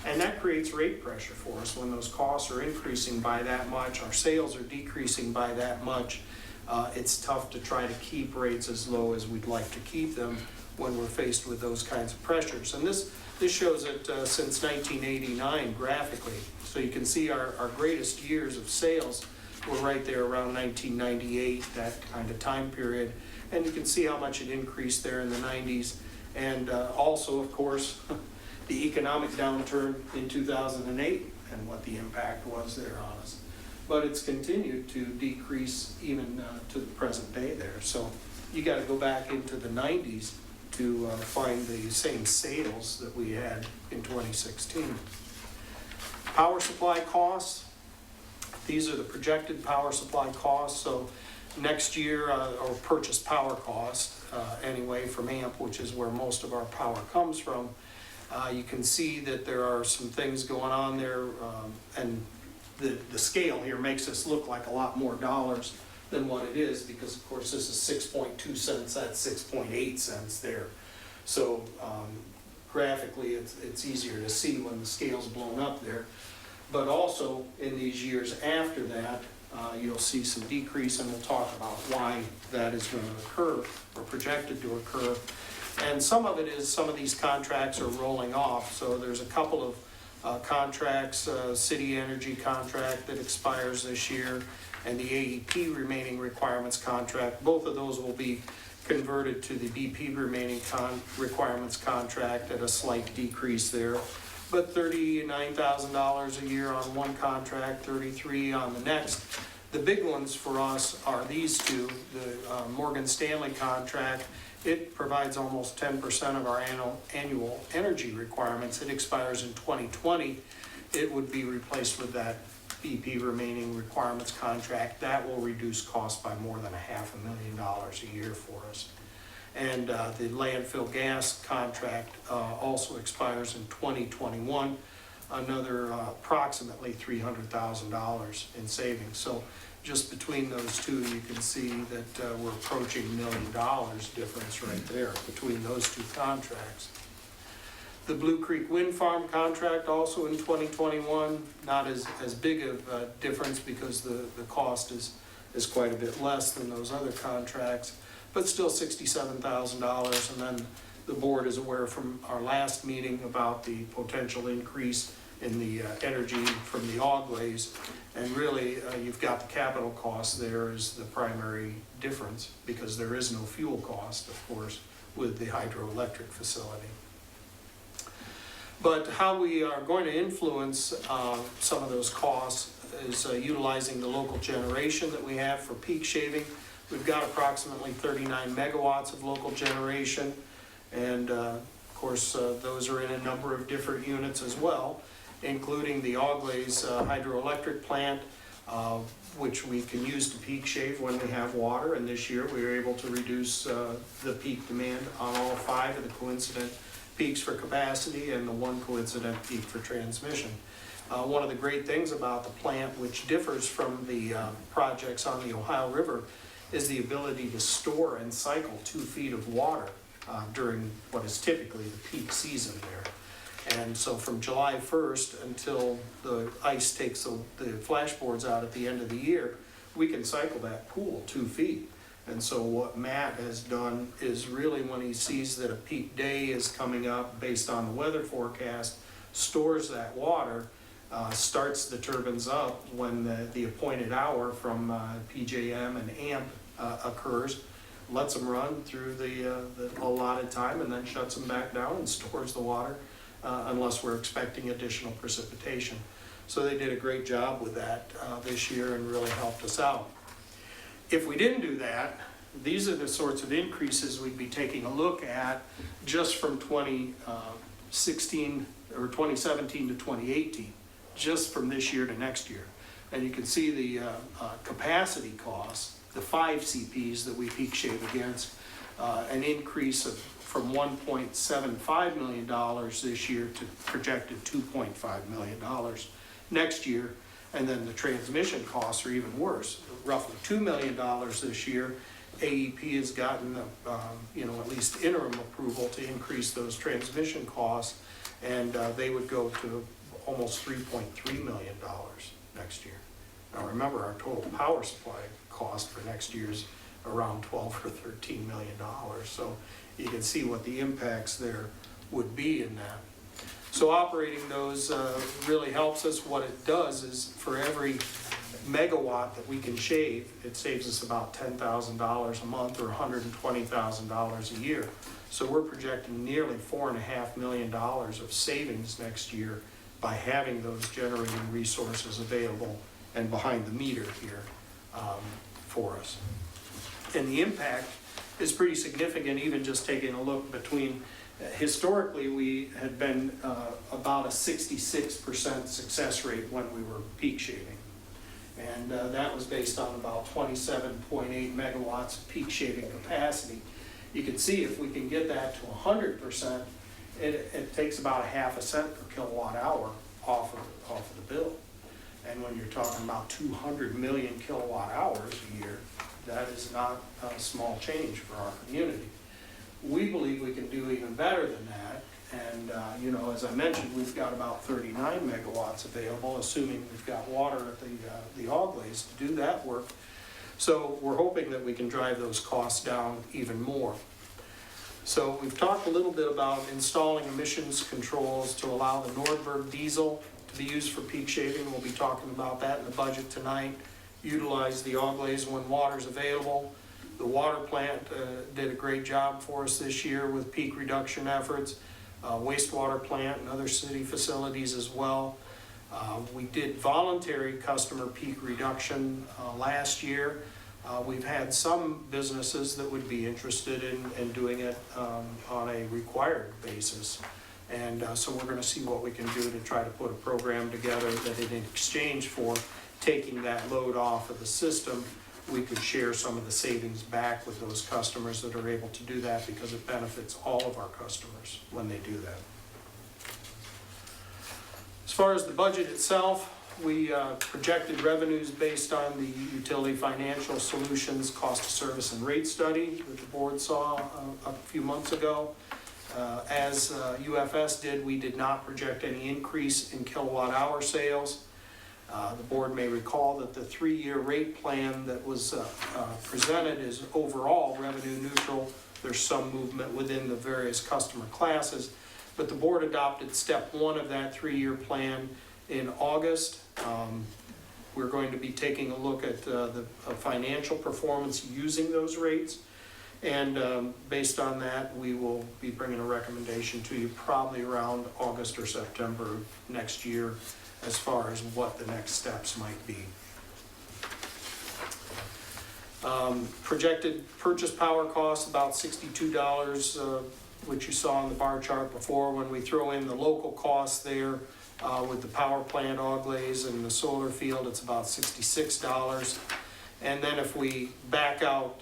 and that creates rate pressure for us when those costs are increasing by that much, our sales are decreasing by that much. It's tough to try to keep rates as low as we'd like to keep them when we're faced with those kinds of pressures. And this shows it since 1989 graphically. So you can see our greatest years of sales were right there around 1998, that kind of time period. And you can see how much it increased there in the 90s. And also, of course, the economic downturn in 2008 and what the impact was there on us. But it's continued to decrease even to the present day there. So you got to go back into the 90s to find the same sales that we had in 2016. Power supply costs. These are the projected power supply costs. So next year, or purchase power cost anyway from AMP, which is where most of our power comes from. You can see that there are some things going on there, and the scale here makes this look like a lot more dollars than what it is, because of course this is 6.2 cents, that's 6.8 cents there. So graphically it's easier to see when the scale's blown up there. But also in these years after that, you'll see some decrease, and we'll talk about why that is going to occur or projected to occur. And some of it is some of these contracts are rolling off. So there's a couple of contracts, City Energy contract that expires this year, and the AEP remaining requirements contract. Both of those will be converted to the BP remaining requirements contract at a slight decrease there. But $39,000 a year on one contract, $33,000 on the next. The big ones for us are these two. The Morgan Stanley contract, it provides almost 10% of our annual energy requirements. It expires in 2020. It would be replaced with that BP remaining requirements contract. That will reduce costs by more than $500,000 a year for us. And the landfill gas contract also expires in 2021, another approximately $300,000 in savings. So just between those two, you can see that we're approaching $1 million difference right there between those two contracts. The Blue Creek Wind Farm contract also in 2021, not as big of a difference because the cost is quite a bit less than those other contracts, but still $67,000. And then the board is aware from our last meeting about the potential increase in the energy from the Ogways. And really, you've got the capital cost there is the primary difference, because there is no fuel cost, of course, with the hydroelectric facility. But how we are going to influence some of those costs is utilizing the local generation that we have for peak shaving. We've got approximately 39 megawatts of local generation, and of course those are in a number of different units as well, including the Ogways hydroelectric plant, which we can use to peak shave when we have water. And this year we were able to reduce the peak demand on all 5 of the coincident peaks for capacity and the 1 coincident peak for transmission. One of the great things about the plant, which differs from the projects on the Ohio River, is the ability to store and cycle 2 feet of water during what is typically the peak season there. And so from July 1st until the ice takes the flashboards out at the end of the year, we can cycle that pool 2 feet. And so what Matt has done is really, when he sees that a peak day is coming up based on the weather forecast, stores that water, starts the turbines up when the appointed hour from PJM and AMP occurs, lets them run through the allotted time, and then shuts them back down and stores the water unless we're expecting additional precipitation. So they did a great job with that this year and really helped us out. If we didn't do that, these are the sorts of increases we'd be taking a look at just from 2016 or 2017 to 2018, just from this year to next year. And you can see the capacity costs, the 5 CPs that we peak shave against, an increase of from $1.75 million this year to projected $2.5 million next year. And then the transmission costs are even worse, roughly $2 million this year. AEP has gotten, at least interim approval to increase those transmission costs, and they would go to almost $3.3 million next year. Now remember, our total power supply cost for next year is around $12 or $13 million. So you can see what the impacts there would be in that. So operating those really helps us. What it does is for every megawatt that we can shave, it saves us about $10,000 a month or $120,000 a year. So we're projecting nearly $4.5 million of savings next year by having those generating resources available and behind the meter here for us. And the impact is pretty significant, even just taking a look between, historically we had been about a 66% success rate when we were peak shaving. And that was based on about 27.8 megawatts of peak shaving capacity. You can see if we can get that to 100%, it takes about 0.5 cents per kilowatt hour off of the bill. And when you're talking about 200 million kilowatt hours a year, that is not a small change for our community. We believe we can do even better than that. And, as I mentioned, we've got about 39 megawatts available, assuming we've got water at the Auglaize to do that work. So we're hoping that we can drive those costs down even more. So we've talked a little bit about installing emissions controls to allow the Nordberg diesel to be used for peak shaving. We'll be talking about that in the budget tonight. Utilize the Auglaize when water's available. The water plant did a great job for us this year with peak reduction efforts. Wastewater plant and other city facilities as well. We did voluntary customer peak reduction last year. We've had some businesses that would be interested in doing it on a required basis. And so we're going to see what we can do to try to put a program together that in exchange for taking that load off of the system, we could share some of the savings back with those customers that are able to do that, because it benefits all of our customers when they do that. As far as the budget itself, we projected revenues based on the Utility Financial Solutions Cost of Service and Rate Study that the board saw a few months ago. As UFS did, we did not project any increase in kilowatt hour sales. The board may recall that the 3-year rate plan that was presented is overall revenue neutral. There's some movement within the various customer classes, but the board adopted step 1 of that 3-year plan in August. We're going to be taking a look at the financial performance using those rates, and based on that, we will be bringing a recommendation to you probably around August or September next year as far as what the next steps might be. Projected purchase power costs about $62, which you saw on the bar chart before. When we throw in the local costs there with the power plant Auglaize and the solar field, it's about $66. And then if we back out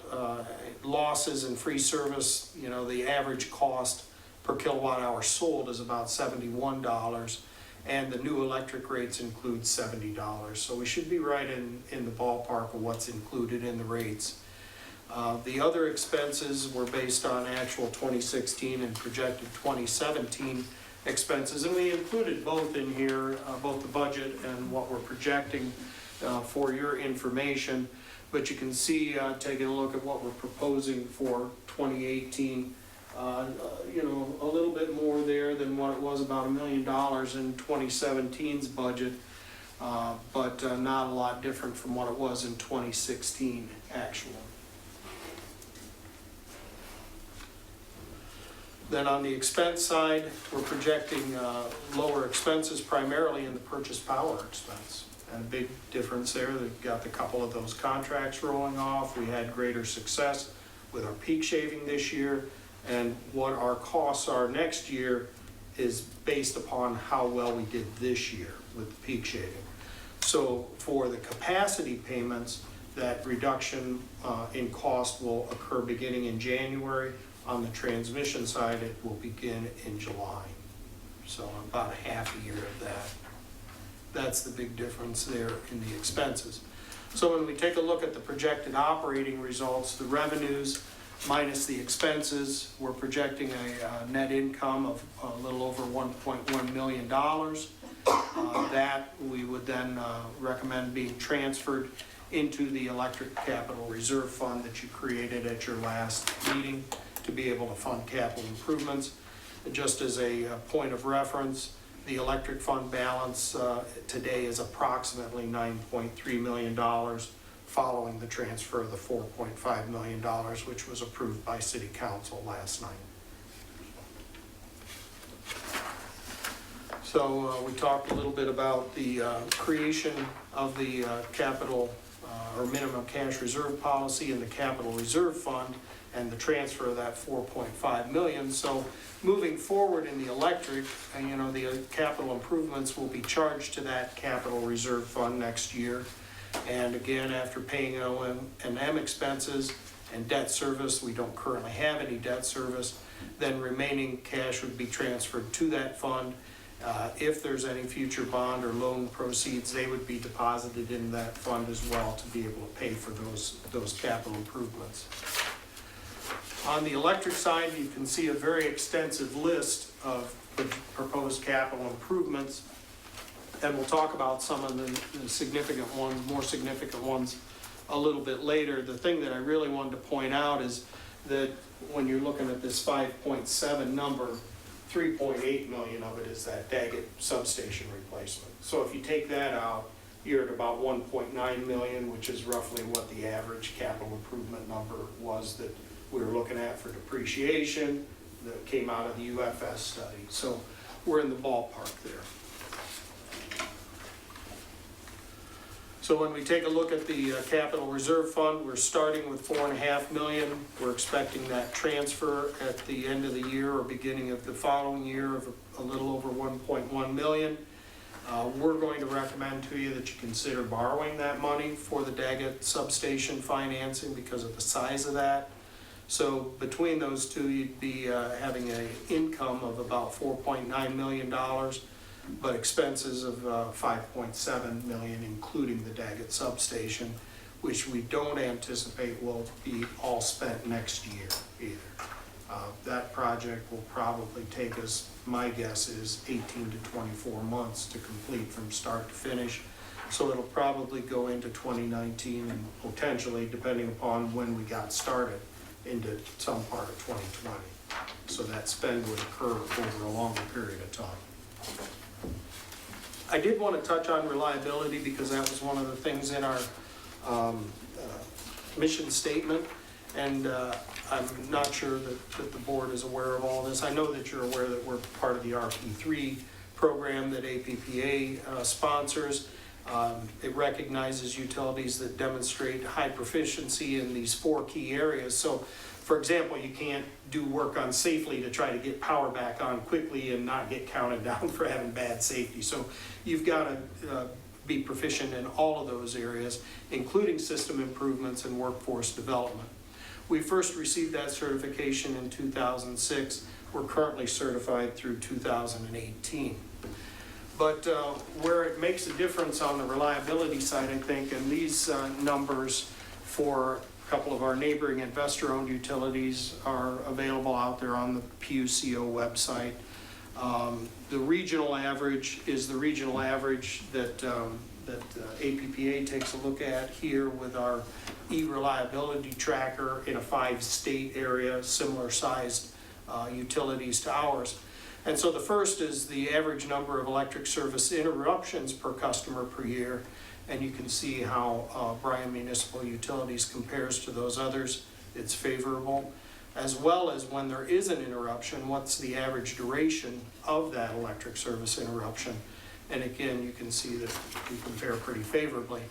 losses and free service, the average cost per kilowatt hour sold is about $71. And the new electric rates include $70. So we should be right in the ballpark of what's included in the rates. The other expenses were based on actual 2016 and projected 2017 expenses. And we included both in here, both the budget and what we're projecting for your information. But you can see, taking a look at what we're proposing for 2018, a little bit more there than what it was, about $1 million in 2017's budget, but not a lot different from what it was in 2016 actual. Then on the expense side, we're projecting lower expenses primarily in the purchase power expense. And a big difference there, they've got a couple of those contracts rolling off. We had greater success with our peak shaving this year. And what our costs are next year is based upon how well we did this year with peak shaving. So for the capacity payments, that reduction in cost will occur beginning in January. On the transmission side, it will begin in July. So about a half a year of that. That's the big difference there in the expenses. So when we take a look at the projected operating results, the revenues minus the expenses, we're projecting a net income of a little over $1.1 million. That we would then recommend being transferred into the electric capital reserve fund that you created at your last meeting to be able to fund capital improvements. Just as a point of reference, the electric fund balance today is approximately $9.3 million following the transfer of the $4.5 million, which was approved by City Council last night. So we talked a little bit about the creation of the capital or minimum cash reserve policy and the capital reserve fund and the transfer of that $4.5 million. So moving forward in the electric, the capital improvements will be charged to that capital reserve fund next year. And again, after paying O&M expenses and debt service, we don't currently have any debt service, then remaining cash would be transferred to that fund. If there's any future bond or loan proceeds, they would be deposited in that fund as well to be able to pay for those capital improvements. On the electric side, you can see a very extensive list of proposed capital improvements, and we'll talk about some of the significant ones, more significant ones, a little bit later. The thing that I really wanted to point out is that when you're looking at this 5.7 number, 3.8 million of it is that Daggett substation replacement. So if you take that out, you're at about 1.9 million, which is roughly what the average capital improvement number was that we were looking at for depreciation that came out of the UFS study. So we're in the ballpark there. So when we take a look at the capital reserve fund, we're starting with $4.5 million. We're expecting that transfer at the end of the year or beginning of the following year of a little over $1.1 million. We're going to recommend to you that you consider borrowing that money for the Daggett substation financing because of the size of that. So between those two, you'd be having an income of about $4.9 million, but expenses of $5.7 million, including the Daggett substation, which we don't anticipate will be all spent next year either. That project will probably take us, my guess is 18 to 24 months to complete from start to finish. So it'll probably go into 2019 and potentially, depending upon when we got started, into some part of 2020. So that spend would occur over a longer period of time. I did want to touch on reliability because that was one of the things in our mission statement, and I'm not sure that the board is aware of all this. I know that you're aware that we're part of the RP3 program that APPA sponsors. It recognizes utilities that demonstrate high proficiency in these 4 key areas. So, for example, you can't do work on safely to try to get power back on quickly and not get counted down for having bad safety. So you've got to be proficient in all of those areas, including system improvements and workforce development. We first received that certification in 2006. We're currently certified through 2018. But where it makes a difference on the reliability side, I think, and these numbers for a couple of our neighboring investor-owned utilities are available out there on the PUCO website. The regional average is the regional average that APPA takes a look at here with our e-reliability tracker in a 5-state area, similar sized utilities to ours. And so the first is the average number of electric service interruptions per customer per year. And you can see how Bryan Municipal Utilities compares to those others. It's favorable. As well as when there is an interruption, what's the average duration of that electric service interruption? And again, you can see that we compare pretty favorably.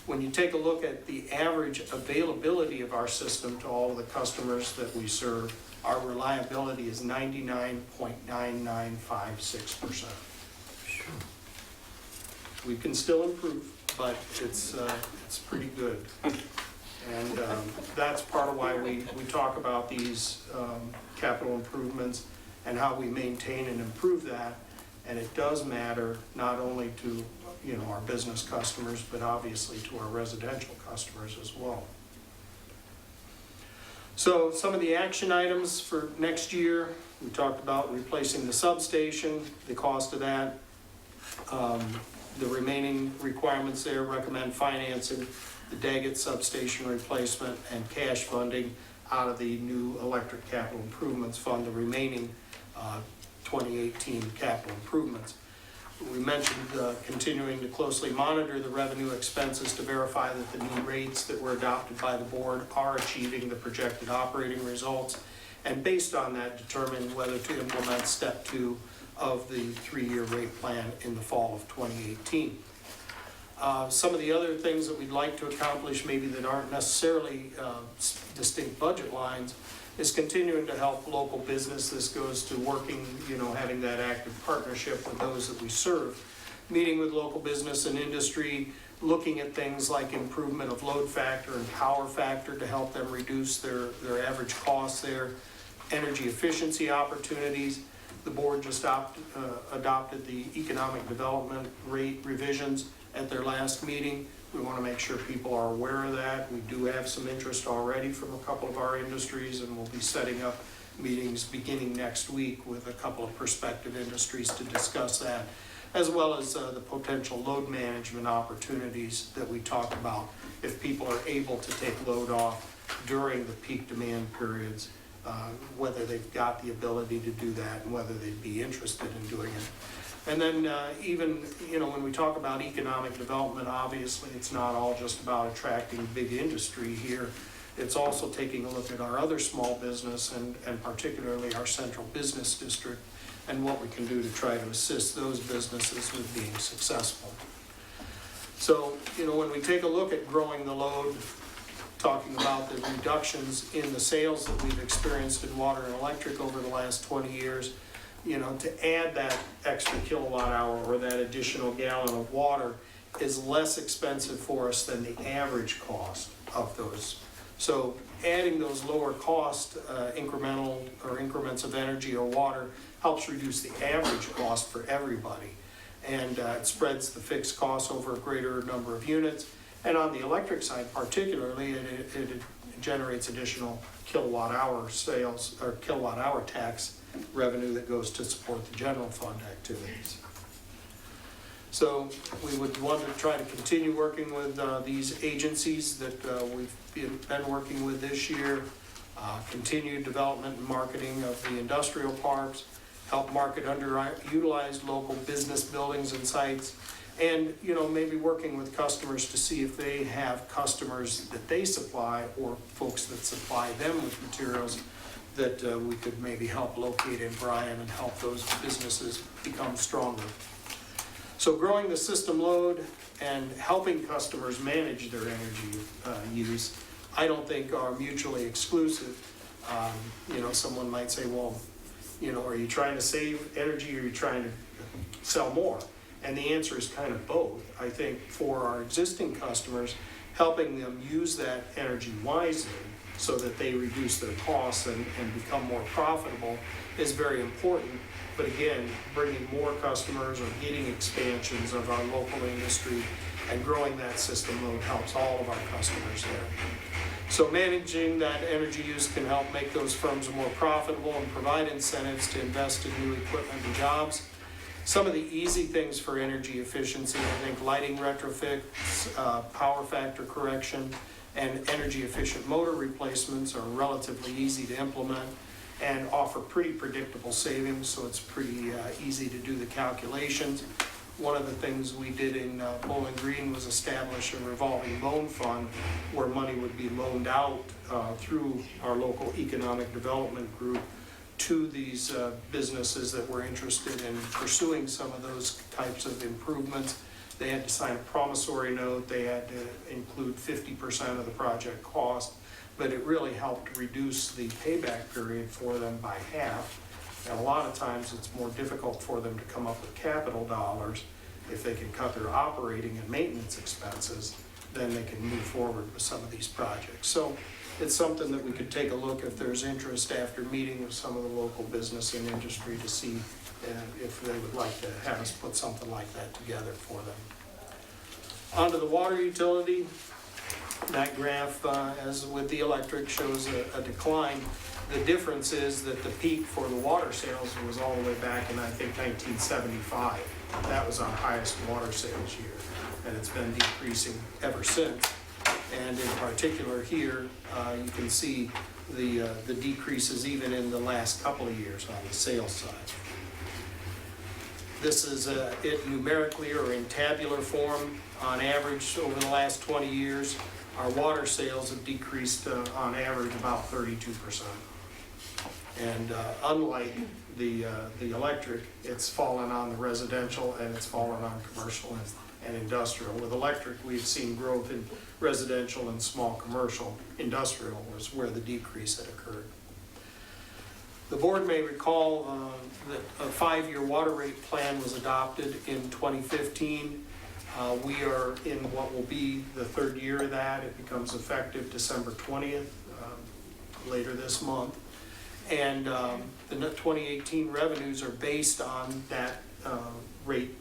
When you take a look at the average availability of our system to all of the customers that we serve, our reliability is 99.9956%. We can still improve, but it's pretty good. And that's part of why we talk about these capital improvements and how we maintain and improve that. And it does matter not only to, you know, our business customers, but obviously to our residential customers as well. So some of the action items for next year, we talked about replacing the substation, the cost of that. The remaining requirements there recommend financing the Daggett substation replacement and cash funding out of the new electric capital improvements fund, the remaining 2018 capital improvements. We mentioned continuing to closely monitor the revenue expenses to verify that the new rates that were adopted by the board are achieving the projected operating results, and based on that, determine whether to implement step 2 of the 3-year rate plan in the fall of 2018. Some of the other things that we'd like to accomplish, maybe that aren't necessarily distinct budget lines, is continuing to help local business. This goes to working, you know, having that active partnership with those that we serve, meeting with local business and industry, looking at things like improvement of load factor and power factor to help them reduce their average costs there, energy efficiency opportunities. The board just adopted the economic development rate revisions at their last meeting. We want to make sure people are aware of that. We do have some interest already from a couple of our industries, and we'll be setting up meetings beginning next week with a couple of prospective industries to discuss that, as well as the potential load management opportunities that we talk about if people are able to take load off during the peak demand periods, whether they've got the ability to do that and whether they'd be interested in doing it. And then even, you know, when we talk about economic development, obviously it's not all just about attracting big industry here. It's also taking a look at our other small business and particularly our central business district and what we can do to try to assist those businesses with being successful. So, you know, when we take a look at growing the load, talking about the reductions in the sales that we've experienced in water and electric over the last 20 years, you know, to add that extra kilowatt hour or that additional gallon of water is less expensive for us than the average cost of those. So adding those lower cost incremental or increments of energy or water helps reduce the average cost for everybody. And it spreads the fixed costs over a greater number of units. And on the electric side particularly, it generates additional kilowatt hour sales or kilowatt hour tax revenue that goes to support the general fund activities. So we would want to try to continue working with these agencies that we've been working with this year, continue development and marketing of the industrial parks, help market underutilized local business buildings and sites, and, you know, maybe working with customers to see if they have customers that they supply or folks that supply them with materials that we could maybe help locate in Bryan and help those businesses become stronger. So growing the system load and helping customers manage their energy use, I don't think are mutually exclusive. You know, someone might say, well, you know, are you trying to save energy or are you trying to sell more? And the answer is kind of both. I think for our existing customers, helping them use that energy wisely so that they reduce their costs and become more profitable is very important. But again, bringing more customers or getting expansions of our local industry and growing that system load helps all of our customers there. So managing that energy use can help make those firms more profitable and provide incentives to invest in new equipment and jobs. Some of the easy things for energy efficiency, I think lighting retrofits, power factor correction, and energy efficient motor replacements are relatively easy to implement and offer pretty predictable savings, so it's pretty easy to do the calculations. One of the things we did in Bowling Green was establish a revolving loan fund where money would be loaned out through our local economic development group to these businesses that were interested in pursuing some of those types of improvements. They had to sign a promissory note, they had to include 50% of the project cost, but it really helped reduce the payback period for them by half. And a lot of times it's more difficult for them to come up with capital dollars if they can cut their operating and maintenance expenses. then they can move forward with some of these projects. So it's something that we could take a look if there's interest after meeting with some of the local business and industry to see if they would like to have us put something like that together for them. Onto the water utility, that graph, as with the electric, shows a decline. The difference is that the peak for the water sales was all the way back in, I think, 1975. That was our highest water sales year, and it's been decreasing ever since. And in particular here, you can see the decreases even in the last couple of years on the sales side. This is it numerically or in tabular form. On average, over the last 20 years, our water sales have decreased on average about 32%. And unlike the electric, it's fallen on the residential and it's fallen on commercial and industrial. With electric, we've seen growth in residential and small commercial. Industrial was where the decrease had occurred. The board may recall that a 5-year water rate plan was adopted in 2015. We are in what will be the 3rd year of that. It becomes effective December 20th, later this month. And the 2018 revenues are based on that rate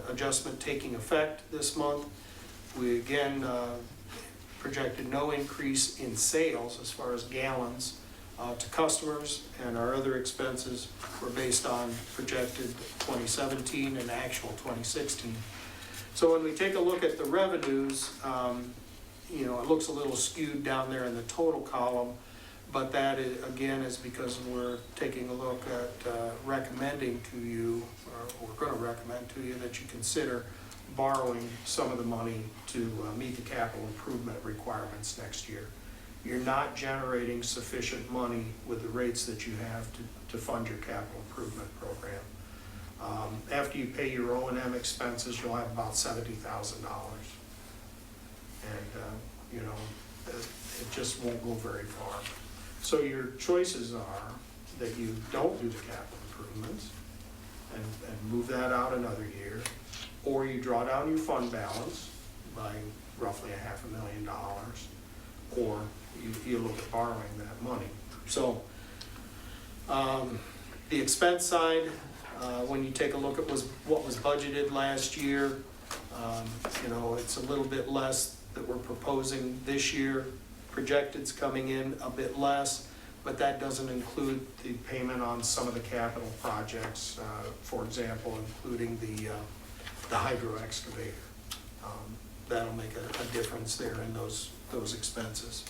adjustment taking effect this month. We again projected no increase in sales as far as gallons to customers, and our other expenses were based on projected 2017 and actual 2016. So when we take a look at the revenues, you know, it looks a little skewed down there in the total column, but that is, again, is because we're taking a look at recommending to you, or we're going to recommend to you that you consider borrowing some of the money to meet the capital improvement requirements next year. You're not generating sufficient money with the rates that you have to fund your capital improvement program. After you pay your O&M expenses, you'll have about $70,000. And, you know, it just won't go very far. So your choices are that you don't do the capital improvements and move that out another year, or you draw down your fund balance by roughly $500,000, or you look at borrowing that money. So the expense side, when you take a look at what was budgeted last year, you know, it's a little bit less that we're proposing this year. Projected's coming in a bit less, but that doesn't include the payment on some of the capital projects, for example, including the hydro excavator. That'll make a difference there in those expenses.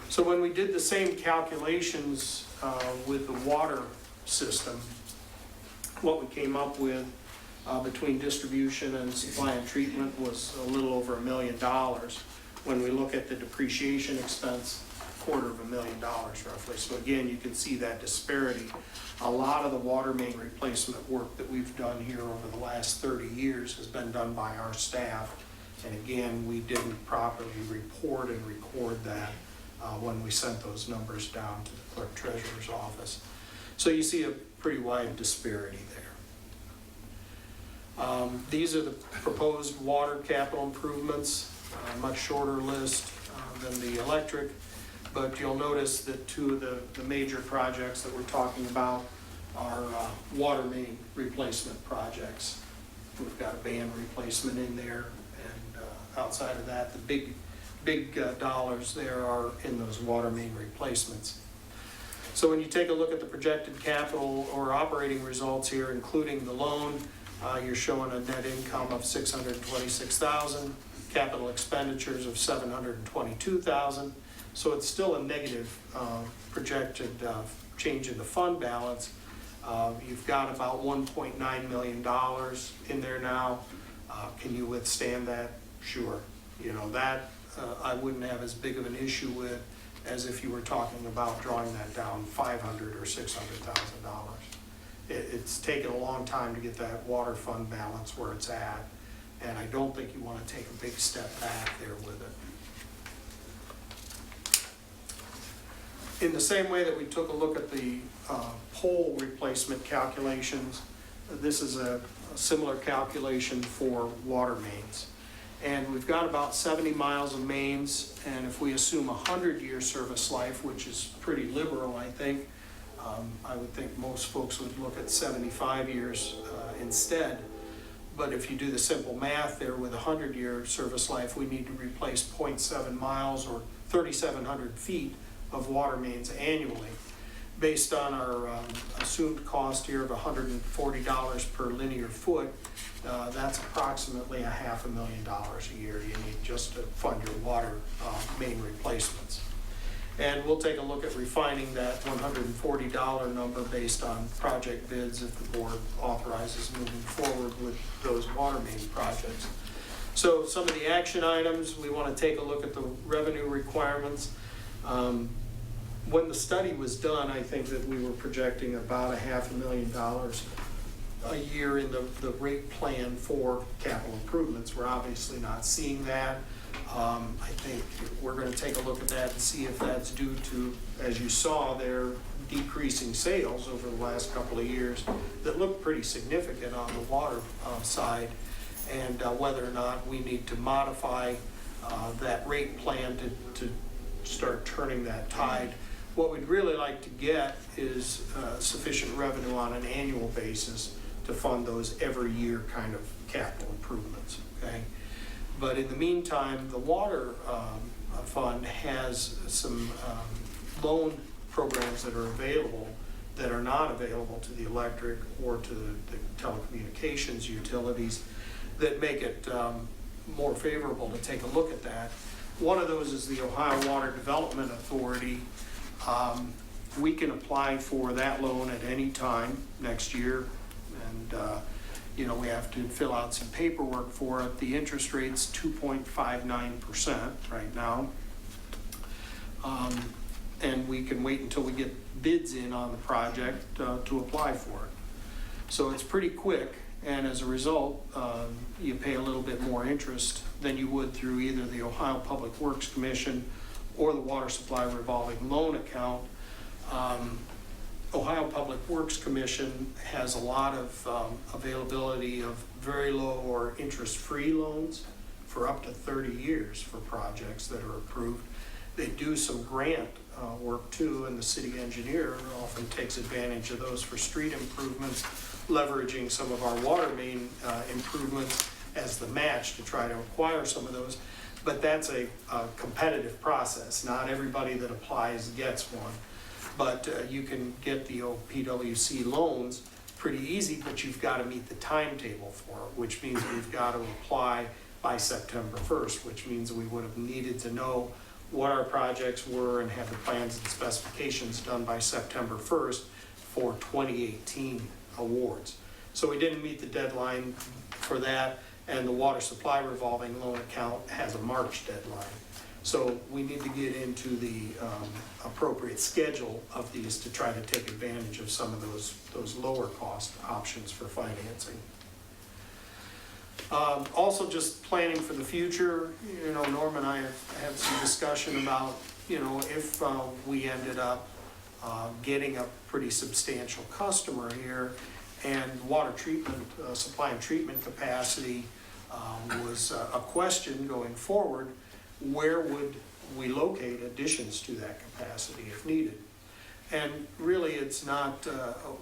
So when we did the same calculations with the water system, what we came up with between distribution and supply and treatment was a little over $1 million. When we look at the depreciation expense, $250,000 roughly. So again, you can see that disparity. A lot of the water main replacement work that we've done here over the last 30 years has been done by our staff. And again, we didn't properly report and record that when we sent those numbers down to the clerk treasurer's office. So you see a pretty wide disparity there. These are the proposed water capital improvements, much shorter list than the electric, but you'll notice that 2 of the major projects that we're talking about are water main replacement projects. We've got a band replacement in there, and outside of that, the big dollars there are in those water main replacements. So when you take a look at the projected capital or operating results here, including the loan, you're showing a net income of $626,000, capital expenditures of $722,000. So it's still a negative projected change in the fund balance. You've got about $1.9 million in there now. Can you withstand that? Sure. You know, that I wouldn't have as big of an issue with as if you were talking about drawing that down $500,000 or $600,000. It's taken a long time to get that water fund balance where it's at, and I don't think you want to take a big step back there with it. In the same way that we took a look at the pole replacement calculations, this is a similar calculation for water mains. And we've got about 70 miles of mains, and if we assume a 100-year service life, which is pretty liberal, I think, I would think most folks would look at 75 years instead. But if you do the simple math there, with a 100-year service life, we need to replace 0.7 miles or 3,700 feet of water mains annually. Based on our assumed cost here of $140 per linear foot, that's approximately $500,000 a year you need just to fund your water main replacements. And we'll take a look at refining that $140 number based on project bids if the board authorizes moving forward with those water main projects. So some of the action items, we want to take a look at the revenue requirements. When the study was done, I think that we were projecting about $500,000 a year in the rate plan for capital improvements. We're obviously not seeing that. I think we're going to take a look at that and see if that's due to, as you saw, their decreasing sales over the last couple of years that look pretty significant on the water side, and whether or not we need to modify that rate plan to start turning that tide. What we'd really like to get is sufficient revenue on an annual basis to fund those every year kind of capital improvements, okay? But in the meantime, the water fund has some loan programs that are available that are not available to the electric or to the telecommunications utilities that make it more favorable to take a look at that. One of those is the Ohio Water Development Authority. We can apply for that loan at any time next year, and you know, we have to fill out some paperwork for it. The interest rate's 2.59% right now. And we can wait until we get bids in on the project to apply for it. So it's pretty quick, and as a result, you pay a little bit more interest than you would through either the Ohio Public Works Commission or the Water Supply Revolving Loan Account. Ohio Public Works Commission has a lot of availability of very low or interest-free loans for up to 30 years for projects that are approved. They do some grant work too, and the city engineer often takes advantage of those for street improvements, leveraging some of our water main improvements as the match to try to acquire some of those. But that's a competitive process. Not everybody that applies gets one. But you can get the OPWC loans pretty easy, but you've got to meet the timetable for it, which means we've got to apply by September 1st, which means we would have needed to know what our projects were and have the plans and specifications done by September 1st for 2018 awards. So we didn't meet the deadline for that, and the Water Supply Revolving Loan Account has a March deadline. So we need to get into the appropriate schedule of these to try to take advantage of some of those lower cost options for financing. Also, just planning for the future, you know, Norm and I have had some discussion about, you know, if we ended up getting a pretty substantial customer here and water treatment, supply and treatment capacity was a question going forward, where would we locate additions to that capacity if needed? And really, it's not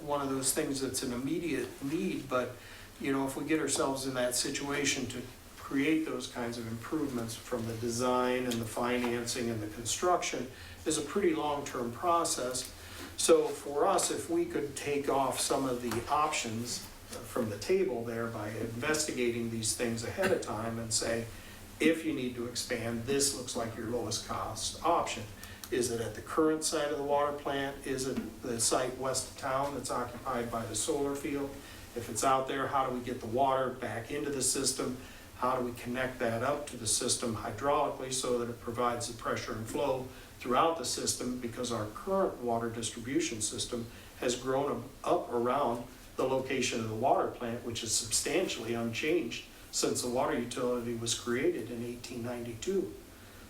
one of those things that's an immediate need, but you know, if we get ourselves in that situation to create those kinds of improvements from the design and the financing and the construction is a pretty long-term process. So for us, if we could take off some of the options from the table there by investigating these things ahead of time and say, if you need to expand, this looks like your lowest cost option. Is it at the current site of the water plant? Is it the site west of town that's occupied by the solar field? If it's out there, how do we get the water back into the system? How do we connect that up to the system hydraulically so that it provides the pressure and flow throughout the system, because our current water distribution system has grown up around the location of the water plant, which is substantially unchanged since the water utility was created in 1892.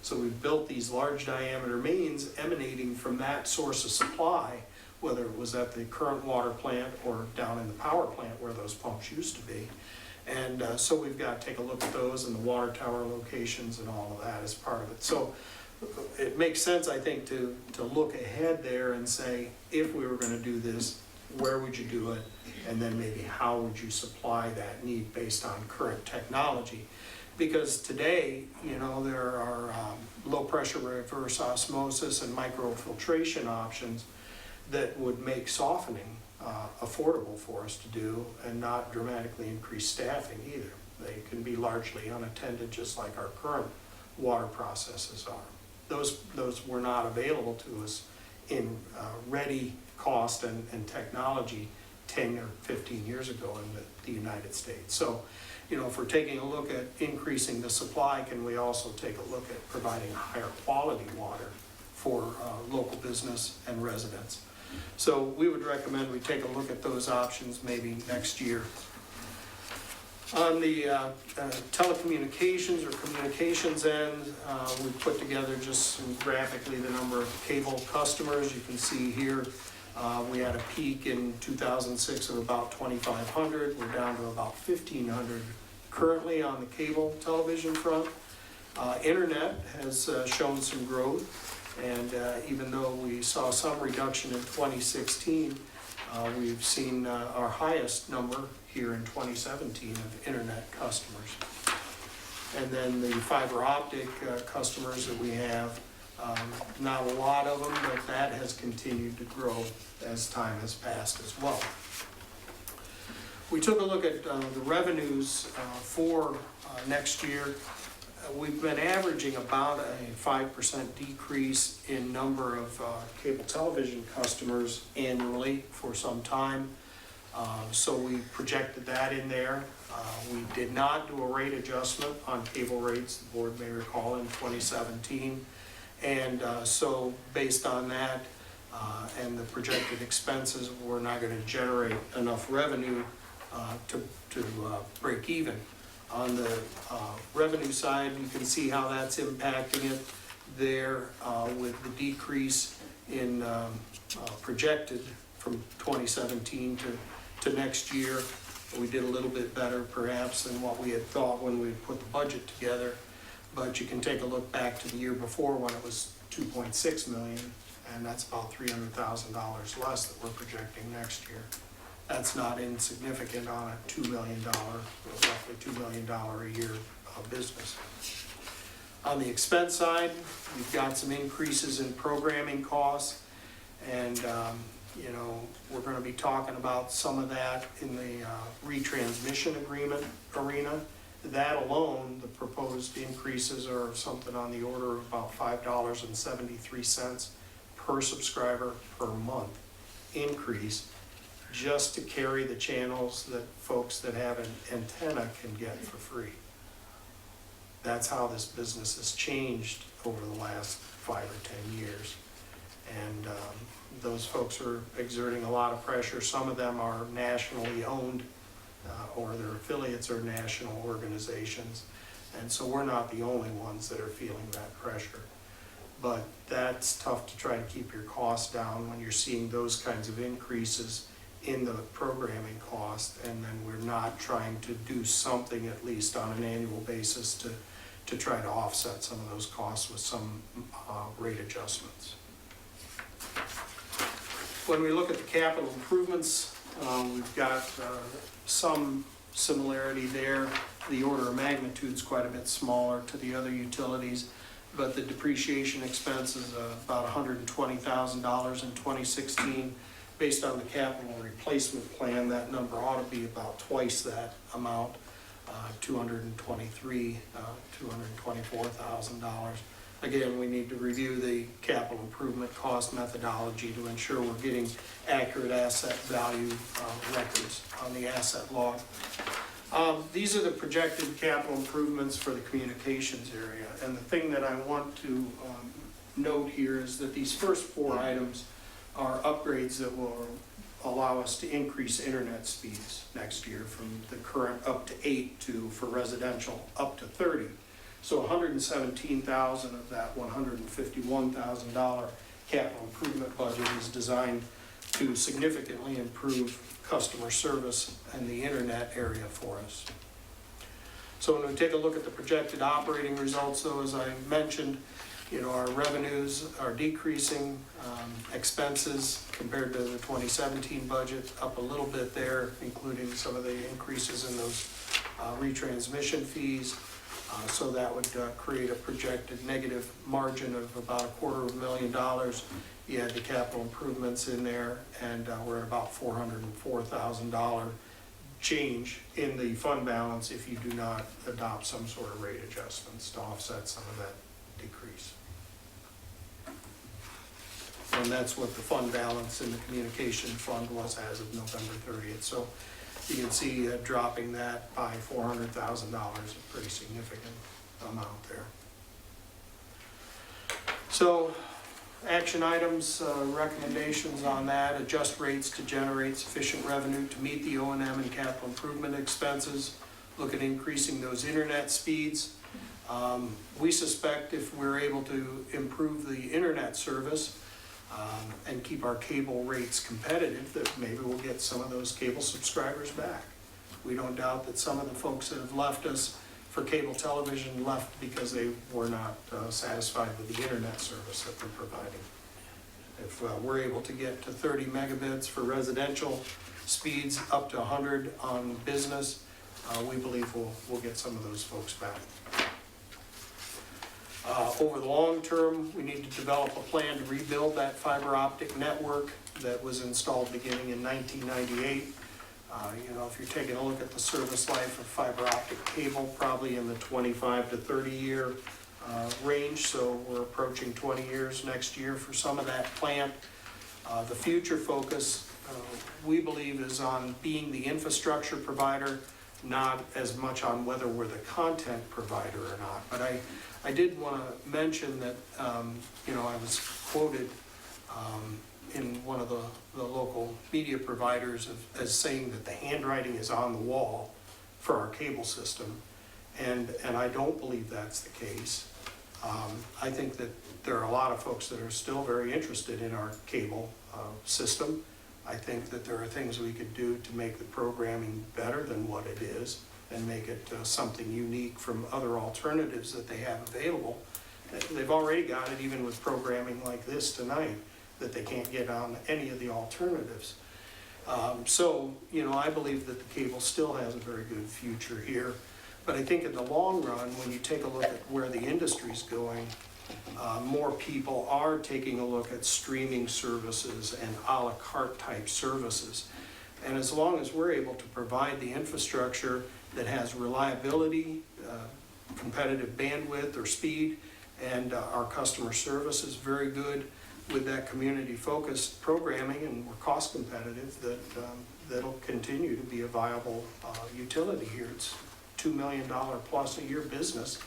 So we've built these large diameter mains emanating from that source of supply, whether it was at the current water plant or down in the power plant where those pumps used to be. And so we've got to take a look at those and the water tower locations and all of that as part of it. So it makes sense, I think, to look ahead there and say, if we were gonna do this, where would you do it? And then maybe how would you supply that need based on current technology? Because today, you know, there are low pressure reverse osmosis and microfiltration options that would make softening affordable for us to do and not dramatically increase staffing either. They can be largely unattended, just like our current water processes are. Those were not available to us in ready cost and technology 10 or 15 years ago in the United States. So, you know, if we're taking a look at increasing the supply, can we also take a look at providing higher quality water for local business and residents? So we would recommend we take a look at those options maybe next year. On the telecommunications or communications end, we put together just graphically the number of cable customers. You can see here we had a peak in 2006 of about 2,500. We're down to about 1,500 currently on the cable television front. Internet has shown some growth. And even though we saw some reduction in 2016, we've seen our highest number here in 2017 of internet customers. And then the fiber optic customers that we have, not a lot of them, but that has continued to grow as time has passed as well. We took a look at the revenues for next year. We've been averaging about a 5% decrease in number of cable television customers annually for some time. So we projected that in there. We did not do a rate adjustment on cable rates, the board may recall, in 2017. And so based on that and the projected expenses, we're not going to generate enough revenue to break even. On the revenue side, you can see how that's impacting it there with the decrease in projected from 2017 to next year. We did a little bit better perhaps than what we had thought when we put the budget together. But you can take a look back to the year before when it was 2.6 million, and that's about $300,000 less that we're projecting next year. That's not insignificant on a $2 million, roughly $2 million a year business. On the expense side, we've got some increases in programming costs, and you know, we're going to be talking about some of that in the retransmission agreement arena. That alone, the proposed increases are something on the order of about $5.73 per subscriber per month increase, just to carry the channels that folks that have an antenna can get for free. That's how this business has changed over the last 5 or 10 years. And those folks are exerting a lot of pressure. Some of them are nationally owned or their affiliates are national organizations. And so we're not the only ones that are feeling that pressure. But that's tough to try to keep your costs down when you're seeing those kinds of increases in the programming cost, and then we're not trying to do something at least on an annual basis to try to offset some of those costs with some rate adjustments. When we look at the capital improvements, we've got some similarity there. The order of magnitude is quite a bit smaller to the other utilities, but the depreciation expense is about $120,000 in 2016. Based on the capital replacement plan, that number ought to be about twice that amount, $224,000. Again, we need to review the capital improvement cost methodology to ensure we're getting accurate asset value records on the asset log. These are the projected capital improvements for the communications area. And the thing that I want to note here is that these first 4 items are upgrades that will allow us to increase internet speeds next year from the current up to 8 to, for residential, up to 30. So $117,000 of that $151,000 capital improvement budget is designed to significantly improve customer service in the internet area for us. So when we take a look at the projected operating results, though, as I mentioned, our revenues are decreasing, expenses compared to the 2017 budget up a little bit there, including some of the increases in those retransmission fees. So that would create a projected negative margin of about $250,000. You add the capital improvements in there, and we're at about $404,000 change in the fund balance if you do not adopt some sort of rate adjustments to offset some of that decrease. And that's what the fund balance in the communication fund was as of November 30th. So you can see dropping that by $400,000, a pretty significant amount there. So action items, recommendations on that: adjust rates to generate sufficient revenue to meet the O&M and capital improvement expenses. Look at increasing those internet speeds. We suspect if we're able to improve the internet service and keep our cable rates competitive, that maybe we'll get some of those cable subscribers back. We don't doubt that some of the folks that have left us for cable television left because they were not satisfied with the internet service that we're providing. If we're able to get to 30 megabits for residential speeds, up to 100 on business, we believe we'll get some of those folks back. Over the long term, we need to develop a plan to rebuild that fiber optic network that was installed beginning in 1998. If you're taking a look at the service life of fiber optic cable, probably in the 25 to 30 year range, so we're approaching 20 years next year for some of that plant. The future focus, we believe, is on being the infrastructure provider, not as much on whether we're the content provider or not. But I did want to mention that, I was quoted in one of the local media providers as saying that the handwriting is on the wall for our cable system, and I don't believe that's the case. I think that there are a lot of folks that are still very interested in our cable system. I think that there are things we could do to make the programming better than what it is and make it something unique from other alternatives that they have available. They've already got it even with programming like this tonight that they can't get on any of the alternatives. I believe that the cable still has a very good future here. But I think in the long run, when you take a look at where the industry's going, more people are taking a look at streaming services and a la carte type services. And as long as we're able to provide the infrastructure that has reliability, competitive bandwidth or speed, and our customer service is very good with that community-focused programming, and we're cost competitive, that'll continue to be a viable utility here. It's $2 million plus a year business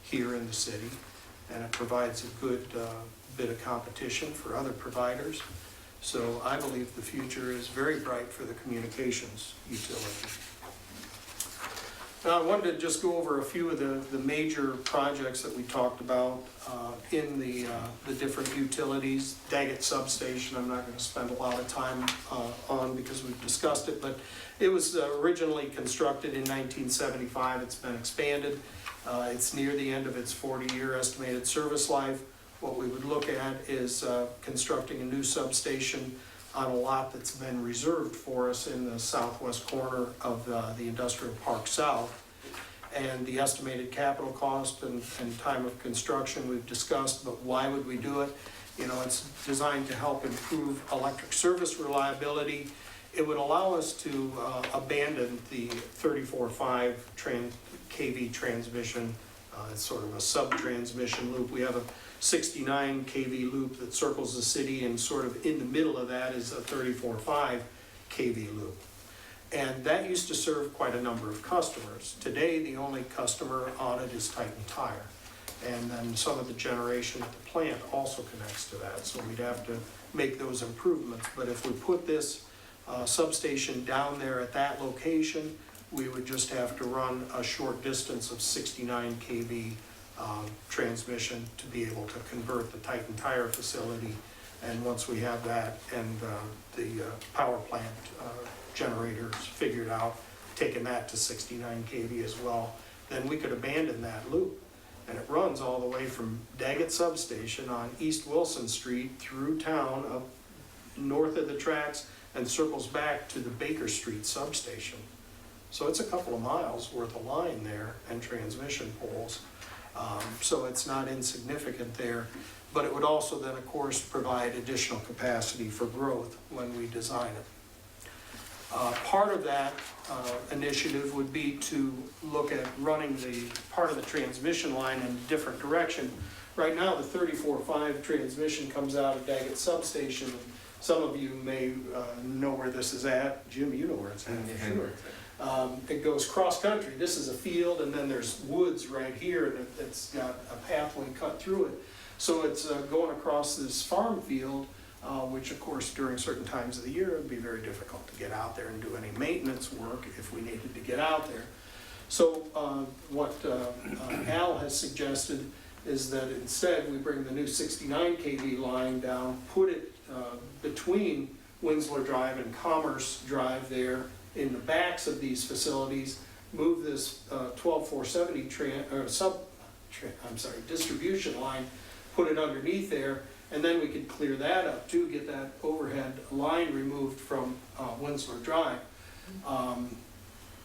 here in the city, and it provides a good bit of competition for other providers. So I believe the future is very bright for the communications utility. Now I wanted to just go over a few of the major projects that we talked about in the different utilities. Daggett Substation, I'm not going to spend a lot of time on because we've discussed it, but it was originally constructed in 1975. It's been expanded. It's near the end of its 40-year estimated service life. What we would look at is constructing a new substation on a lot that's been reserved for us in the southwest corner of the Industrial Park South. And the estimated capital cost and time of construction we've discussed, but why would we do it? It's designed to help improve electric service reliability. It would allow us to abandon the 34.5 kV transmission. It's sort of a sub-transmission loop. We have a 69 kV loop that circles the city, and sort of in the middle of that is a 34.5 kV loop. And that used to serve quite a number of customers. Today, the only customer on it is Titan Tire. And then some of the generation at the plant also connects to that, so we'd have to make those improvements. But if we put this substation down there at that location, we would just have to run a short distance of 69 kV transmission to be able to convert the Titan Tire facility. And once we have that and the power plant generators figured out, taking that to 69 kV as well, then we could abandon that loop. And it runs all the way from Daggett Substation on East Wilson Street through town up north of the tracks and circles back to the Baker Street substation. So it's a couple of miles worth of line there and transmission poles. So it's not insignificant there, but it would also then, of course, provide additional capacity for growth when we design it. Part of that initiative would be to look at running the part of the transmission line in a different direction. Right now, the 34.5 transmission comes out of Daggett Substation. Some of you may know where this is at. Jim, you know where it's at, for sure. It goes cross-country. This is a field, and then there's woods right here, and it's got a pathway cut through it. So it's going across this farm field, which of course during certain times of the year, it would be very difficult to get out there and do any maintenance work if we needed to get out there. So what Al has suggested is that instead we bring the new 69 kV line down, put it between Winslow Drive and Commerce Drive there in the backs of these facilities, move this 12470 distribution line, put it underneath there, and then we could clear that up too, get that overhead line removed from Winslow Drive.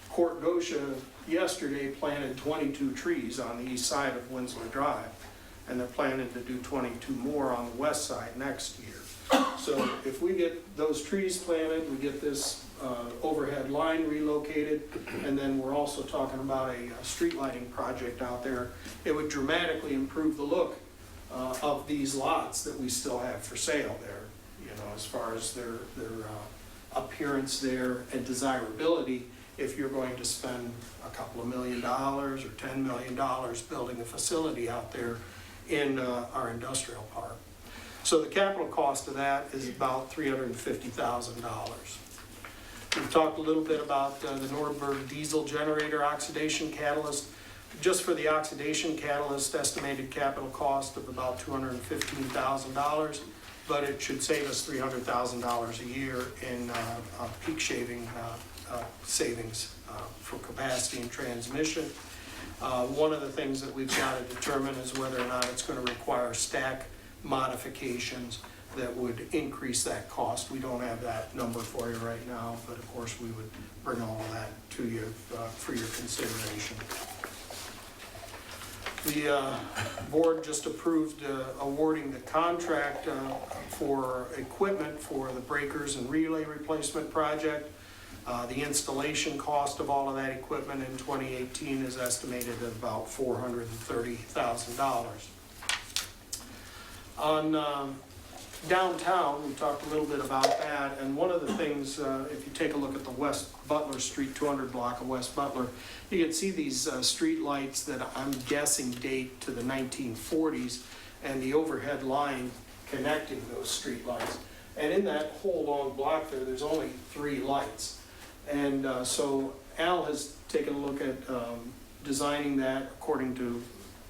Court Gosha yesterday planted 22 trees on the east side of Winslow Drive, and they're planning to do 22 more on the west side next year. So if we get those trees planted, we get this overhead line relocated, and then we're also talking about a street lighting project out there, it would dramatically improve the look of these lots that we still have for sale there, you know, as far as their appearance there and desirability. If you're going to spend a couple of $1 million or $10 million building a facility out there in our industrial park. So the capital cost of that is about $350,000. We've talked a little bit about the Nordberg diesel generator oxidation catalyst. Just for the oxidation catalyst, estimated capital cost of about $215,000, but it should save us $300,000 a year in peak shaving savings for capacity and transmission. One of the things that we've got to determine is whether or not it's going to require stack modifications that would increase that cost. We don't have that number for you right now, but of course we would bring all of that to you for your consideration. The board just approved awarding the contract for equipment for the breakers and relay replacement project. The installation cost of all of that equipment in 2018 is estimated at about $430,000. On downtown, we talked a little bit about that, and one of the things, if you take a look at the West Butler Street 200 block of West Butler, you can see these street lights that I'm guessing date to the 1940s, and the overhead line connecting those street lights. And in that whole long block there, there's only 3 lights. And so Al has taken a look at designing that according to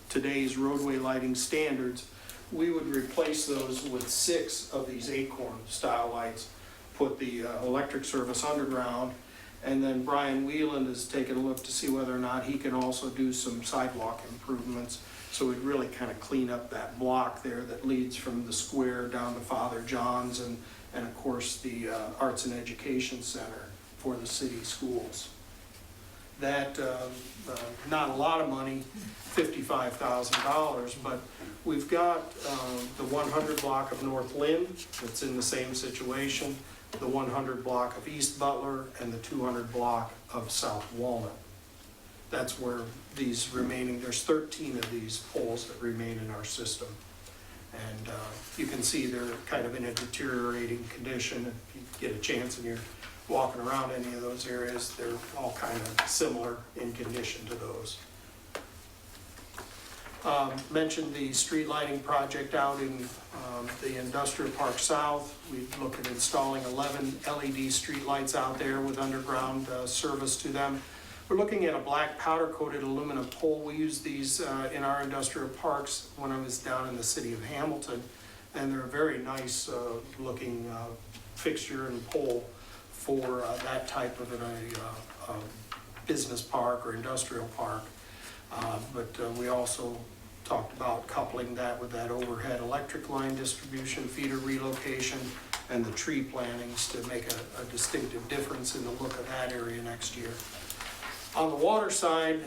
today's roadway lighting standards. We would replace those with 6 of these acorn style lights, put the electric service underground, and then Bryan Wheeland has taken a look to see whether or not he can also do some sidewalk improvements. So we'd really kind of clean up that block there that leads from the square down to Father John's and of course the Arts and Education Center for the city schools. That, not a lot of money, $55,000, but we've got the 100 block of North Lynn that's in the same situation, the 100 block of East Butler, and the 200 block of South Walnut. That's where these remaining, there's 13 of these poles that remain in our system. And you can see they're kind of in a deteriorating condition. If you get a chance and you're walking around any of those areas, they're all kind of similar in condition to those. Mentioned the street lighting project out in the Industrial Park South. We look at installing 11 LED street lights out there with underground service to them. We're looking at a black powder coated aluminum pole. We use these in our industrial parks when I was down in the city of Hamilton, and they're a very nice looking fixture and pole for that type of a business park or industrial park. But we also talked about coupling that with that overhead electric line distribution, feeder relocation, and the tree plantings to make a distinctive difference in the look of that area next year. On the water side,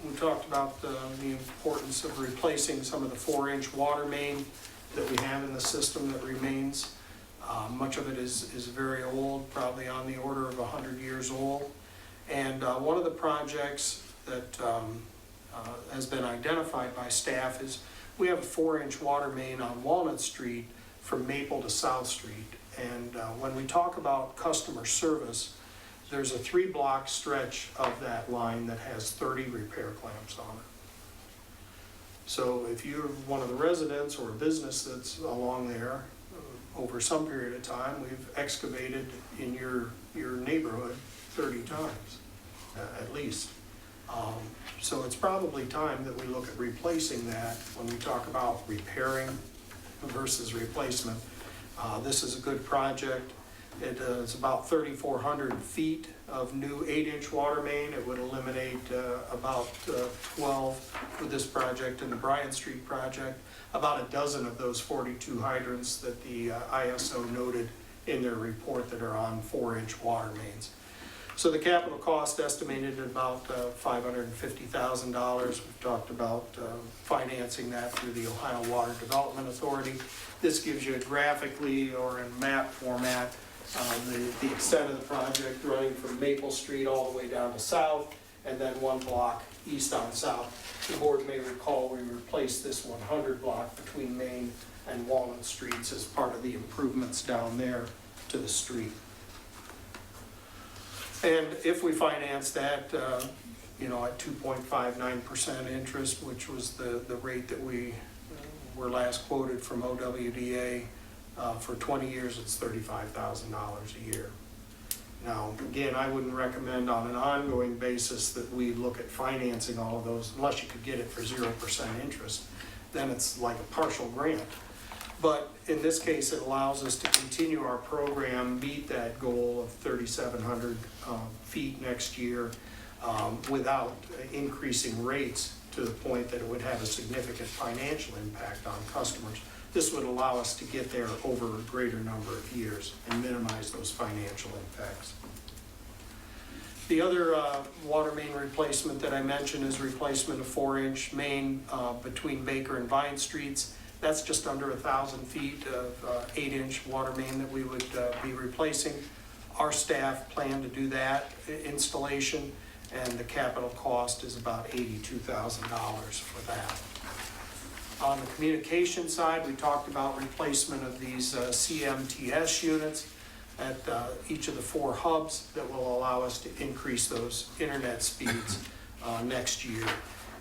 we talked about the importance of replacing some of the 4-inch water main that we have in the system that remains. Much of it is very old, probably on the order of 100 years old. And one of the projects that has been identified by staff is we have a 4-inch water main on Walnut Street from Maple to South Street. And when we talk about customer service, there's a 3-block stretch of that line that has 30 repair clamps on it. So if you're one of the residents or a business that's along there, over some period of time, we've excavated in your neighborhood 30 times, at least. So it's probably time that we look at replacing that when we talk about repairing versus replacement. This is a good project. It is about 3,400 feet of new 8-inch water main. It would eliminate about 12 with this project and the Bryan Street project. About a dozen of those 42 hydrants that the ISO noted in their report that are on 4-inch water mains. So the capital cost estimated at about $550,000. We've talked about financing that through the Ohio Water Development Authority. This gives you graphically or in map format the extent of the project running from Maple Street all the way down to South, and then 1 block east on South. The board may recall we replaced this 100 block between Main and Walnut Streets as part of the improvements down there to the street. And if we finance that, at 2.59% interest, which was the rate that we were last quoted from OWDA, for 20 years, it's $35,000 a year. Now, again, I wouldn't recommend on an ongoing basis that we look at financing all of those unless you could get it for 0% interest. Then it's like a partial grant. But in this case, it allows us to continue our program, meet that goal of 3,700 feet next year without increasing rates to the point that it would have a significant financial impact on customers. This would allow us to get there over a greater number of years and minimize those financial impacts. The other water main replacement that I mentioned is replacement of 4-inch main between Baker and Vine Streets. That's just under 1,000 feet of 8-inch water main that we would be replacing. Our staff plan to do that installation, and the capital cost is about $82,000 for that. On the communication side, we talked about replacement of these CMTS units at each of the 4 hubs that will allow us to increase those internet speeds next year.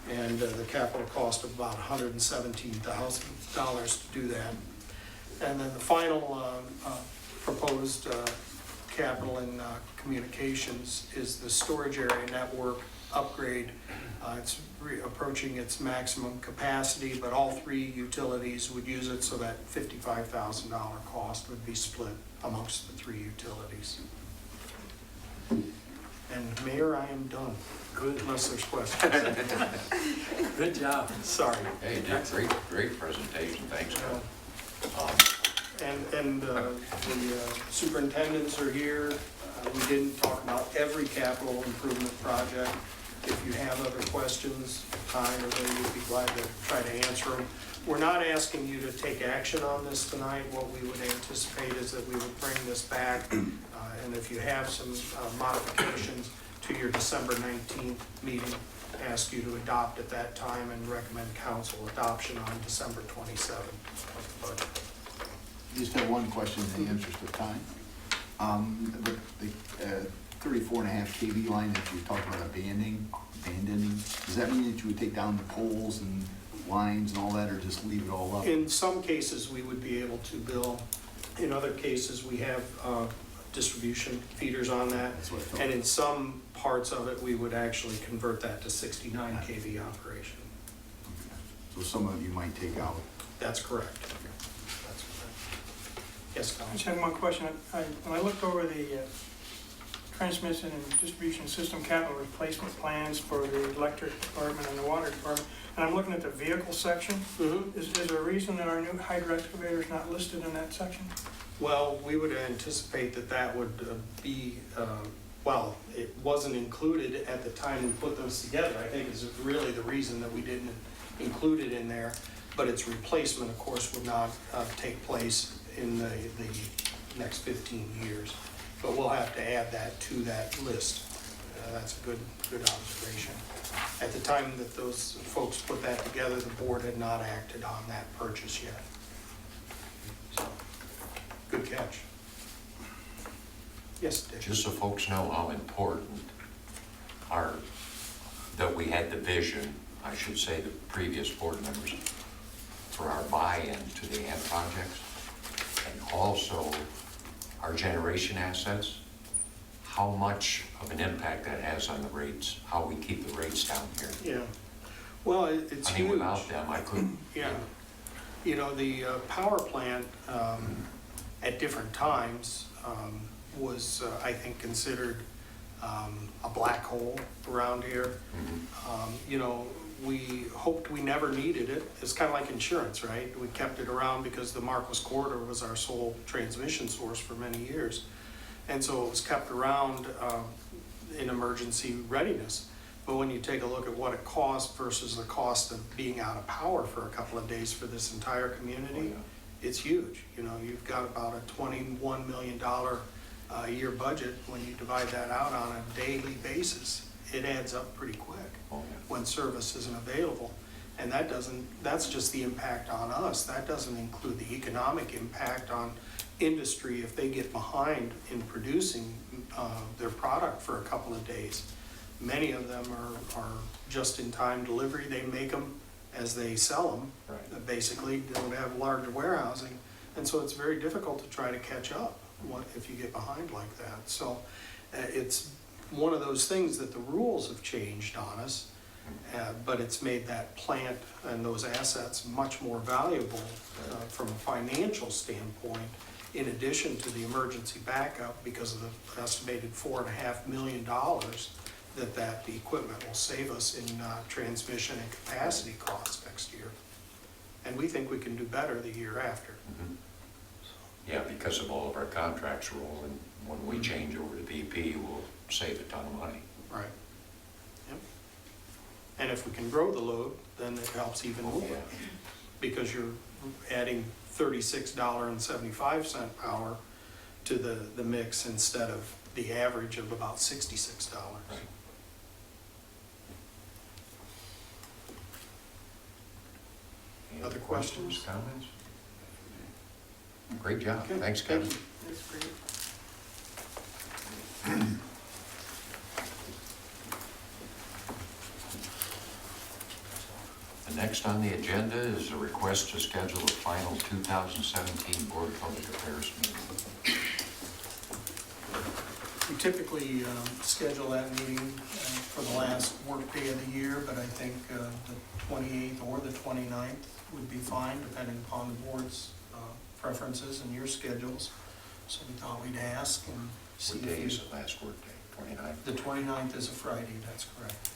And the capital cost of about $117,000 to do that. And then the final proposed capital in communications is the storage area network upgrade. It's approaching its maximum capacity, but all 3 utilities would use it, so that $55,000 cost would be split amongst the 3 utilities. And Mayor, I am done. Good, unless there's questions. Good job. Sorry. Hey, you did great presentation, thanks. And the superintendents are here. We didn't talk about every capital improvement project. If you have other questions, Ty or they would be glad to try to answer them. We're not asking you to take action on this tonight. What we would anticipate is that we would bring this back, and if you have some modifications to your December 19th meeting, ask you to adopt at that time and recommend council adoption on December 27th of the budget. Just have one question in the interest of time. The 34.5 kV line that you talked about abandoning, does that mean that you would take down the poles and lines and all that, or just leave it all up? In some cases, we would be able to bill. In other cases, we have distribution feeders on that. That's what I thought. And in some parts of it, we would actually convert that to 69 kV operation. Okay. So some of you might take out. That's correct. That's correct. Yes, I just Colin? had one question. When I looked over the transmission and distribution system capital replacement plans for the electric department and the water department. And I'm looking at the vehicle section. Is there a reason that our new hydro excavator is not listed in that section? Well, we would anticipate that that would be, well, it wasn't included at the time we put those together. I think is really the reason that we didn't include it in there. But its replacement, of course, would not take place in the next 15 years. But we'll have to add that to that list. That's a good observation. At the time that those folks put that together, the board had not acted on that purchase yet. So, good catch. Yes, Dick? Just so folks know how important that we had the vision, I should say the previous board members, for our buy-in to the AMP projects, and also our generation assets, how much of an impact that has on the rates, how we keep the rates down here. Yeah. Well, it's I huge. mean, without them, I couldn't. Yeah. You know, the power plant at different times was, I think, considered a black hole around here. You know, we hoped we never needed it. It's kind of like insurance, right? We kept it around because the Marcos Corridor was our sole transmission source for many years. And so it was kept around in emergency readiness. But when you take a look at what it costs versus the cost of being out of power for a couple of days for this entire community, it's huge. You know, you've got about a $21 million a year budget. When you divide that out on a daily basis, it adds up pretty quick when service isn't available. And that's just the impact on us. That doesn't include the economic impact on industry if they get behind in producing their product for a couple of days. Many of them are just-in-time delivery. They make them as they sell them. Right. Basically, don't have large warehousing. And so it's very difficult to try to catch up if you get behind like that. So it's one of those things that the rules have changed on us, but it's made that plant and those assets much more valuable from a financial standpoint, in addition to the emergency backup because of the estimated $4.5 million that the equipment will save us in transmission and capacity costs next year. And we think we can do better the year after. Yeah, because of all of our contracts rolling, when we change over to VP, we'll save a ton of money. Right. Yep. And if we can grow the load, then it helps even more. Because you're adding $36.75 power to the mix instead of the average of about $66. Right. Any Other questions? Comments? Great job. Okay, Thanks, thank Kevin. you. That's great. The next on the agenda is a request to schedule a final 2017 Board of Public Affairs meeting. We typically schedule that meeting for the last work day of the year, but I think the 28th or the 29th would be fine, depending upon the board's preferences and your schedules. So we thought we'd ask and see. What day is the last work day? 29th? The 29th is a Friday, that's correct.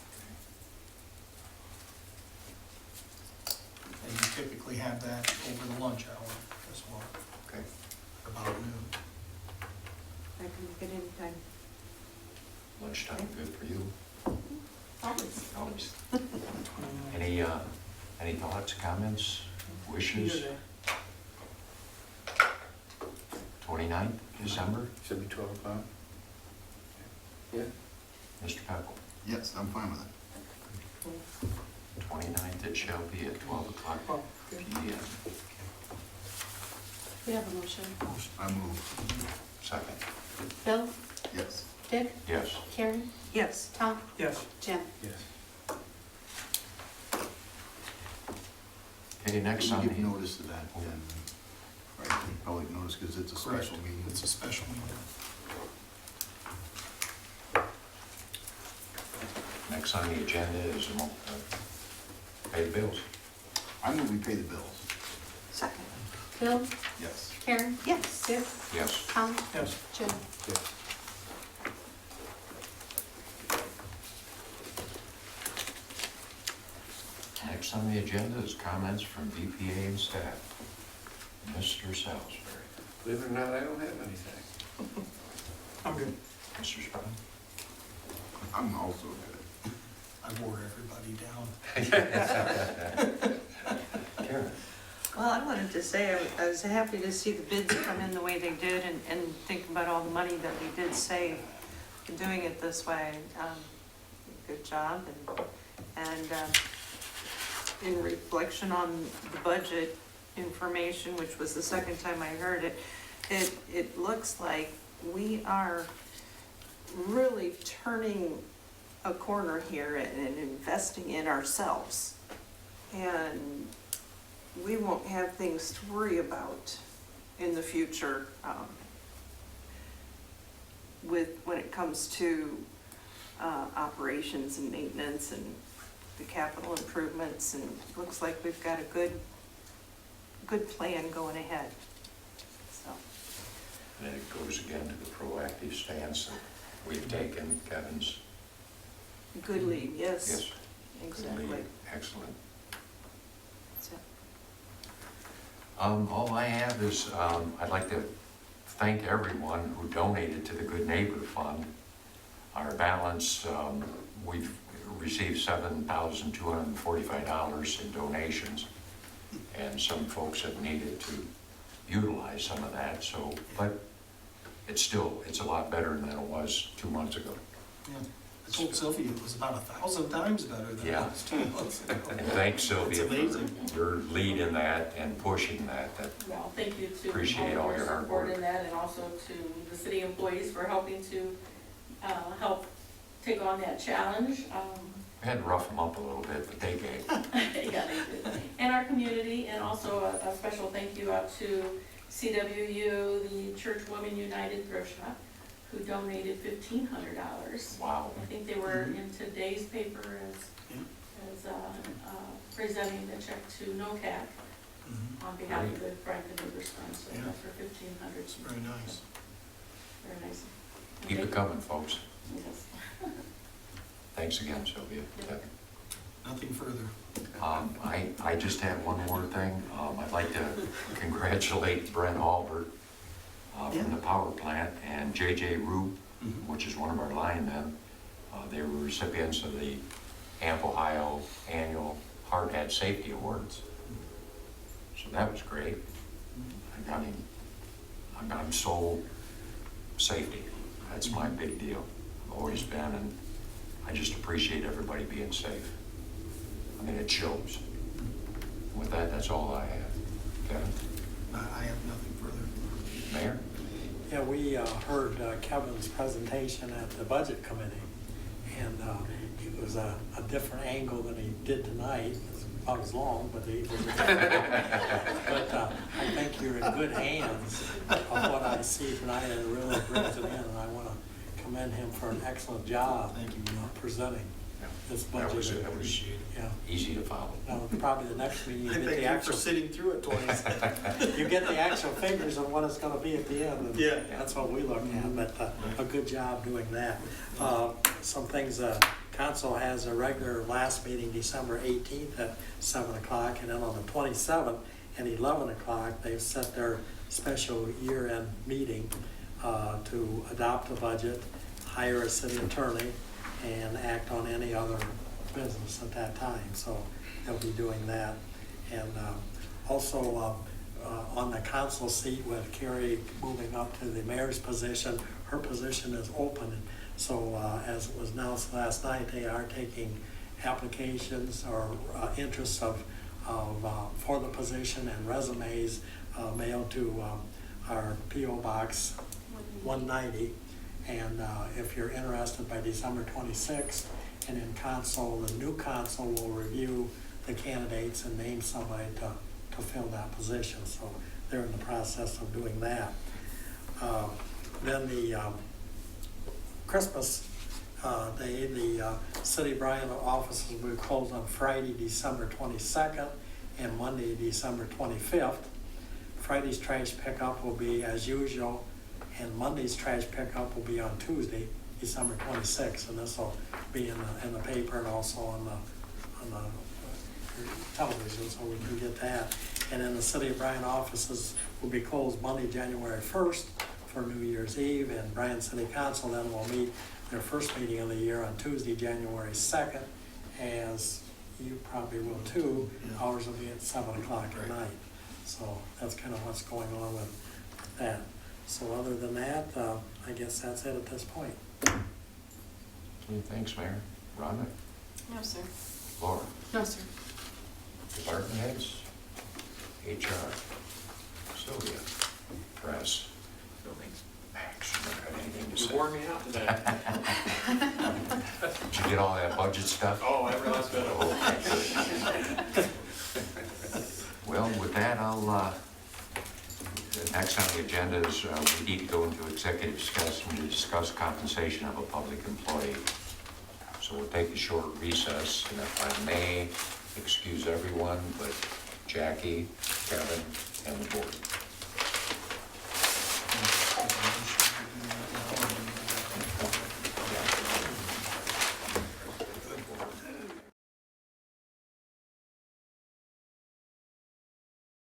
And you typically have that over the lunch hour as well, Okay. about noon. I can make it anytime. Lunchtime, good for you? Always. Always. 29th. Any thoughts, comments, wishes? Either day. 29th, December? Should be 12 o'clock. Yeah. Mr. Pepple? Yes, I'm fine with it. 29th, it shall be at 12 o'clock Oh, good. p.m. We have a motion. I move. Second. Bill? Yes. Dick? Yes. Karen? Yes. Tom? Yes. Jim? Yes. Okay, next on Give the... notice to that, then, right, public notice, because it's a Correct. special meeting. It's a special meeting. Next on the agenda is pay the bills. I move we pay the bills. Second. Bill? Yes. Karen? Yes. Dick? Yes. Tom? Yes. Jim? Yes. Next on the agenda is comments from BPA and staff. Mr. Salisbury. Believe it or not, I don't have anything. I'm good. Mr. Sprung. I'm also good. I wore everybody down. Karen. Well, I wanted to say, I was happy to see the bids come in the way they did and think about all the money that we did save in doing it this way. Good job. And in reflection on the budget information, which was the second time I heard it, it looks like we are really turning a corner here and investing in ourselves. And we won't have things to worry about in the future when it comes to operations and maintenance and the capital improvements, and it looks like we've got a good plan going ahead. So, And it goes again to the proactive stance that we've taken, Kevin's. good lead, yes. Yes. Good lead. Exactly. Excellent. So, All I have is, I'd like to thank everyone who donated to the Good Neighbor Fund. Our balance, we've received $7,245 in donations, and some folks have needed to utilize some of that, so, but it's a lot better than it was 2 months ago. Yeah. I told Sylvia it was about 1,000 times better than it Yeah. was 2 months ago. And thanks, Sylvia, It's amazing. for your lead in that and pushing that. Well, thank you to Appreciate all your hard support work. in that, and also to the city employees for helping to help take on that challenge. We had to rough them up a little bit, but they gave. Yeah, they did. And our community, and also a special thank you out to CWU, the Church Women United Thrift Shop, who donated $1,500. Wow. I think they were in today's paper as presenting the check to NOCAC on behalf of the Bryan Neighbors Fund, so Yeah. that's for $1,500. It's very nice. Very nice. Keep it coming, folks. Yes. Thanks again, Sylvia. Yeah. Nothing further. I just have one more thing. I'd like to congratulate Brent Albert from the power plant and JJ Roop, which is one of our linemen. They were recipients of the AMP Ohio Annual Hard Hat Safety Awards. So that was great. I'm so safety. That's my big deal. I've always been, and I just appreciate everybody being safe. I mean, it shows. With that, that's all I have. Kevin? I have nothing further. Mayor? Yeah, we heard Kevin's presentation at the Budget Committee, and it was a different angle than he did tonight. It's about as long, but he was. But I think you're in good hands of what I see tonight, and it really brings it in, and I want to commend him for an excellent job. Thank you. Presenting this budget. That was Yeah. easy to follow. Now, probably the next meeting, you I get thank the you for actual, sitting through it twice. you get the actual figures of what it's gonna be at the end. And Yeah. that's what we look at, but a good job doing that. Some things, council has a regular last meeting December 18th at 7 o'clock, and then on the 27th at 11 o'clock, they've set their special year-end meeting to adopt a budget, hire a city attorney, and act on any other business at that time. So they'll be doing that. And also on the council seat with Carrie moving up to the mayor's position, her position is open. So as it was announced last night, they are taking applications or interests for the position and resumes mailed to our P.O. Box 190. And if you're interested, by December 26th, and in council, the new council will review the candidates and name somebody to fill that position. So they're in the process of doing that. Then the Christmas Day, the City of Bryan offices will close on Friday, December 22nd, and Monday, December 25th. Friday's trash pickup will be as usual, and Monday's trash pickup will be on Tuesday, December 26th, and this will be in the paper and also on television, so we can get that. And then the City of Bryan offices will be closed Monday, January 1st for New Year's Eve, and Bryan City Council then will meet their first meeting of the year on Tuesday, January 2nd, as you probably will too. Hours will be at 7 o'clock at night. So that's kind of what's going on with that. So other than that, I guess that's it at this point. Thanks, Mayor. Rhonda? No, sir. Laura? No, sir. Department heads? HR? Sylvia? Press? Max, you don't have anything to You say? wore me out today. Did you get all that budget stuff? Oh, I realized that. Okay, good. Well, with that, the next on the agenda is we need to go into executive discussion to discuss compensation of a public employee. So we'll take a short recess, and if I may excuse everyone but Jackie, Kevin, and the board.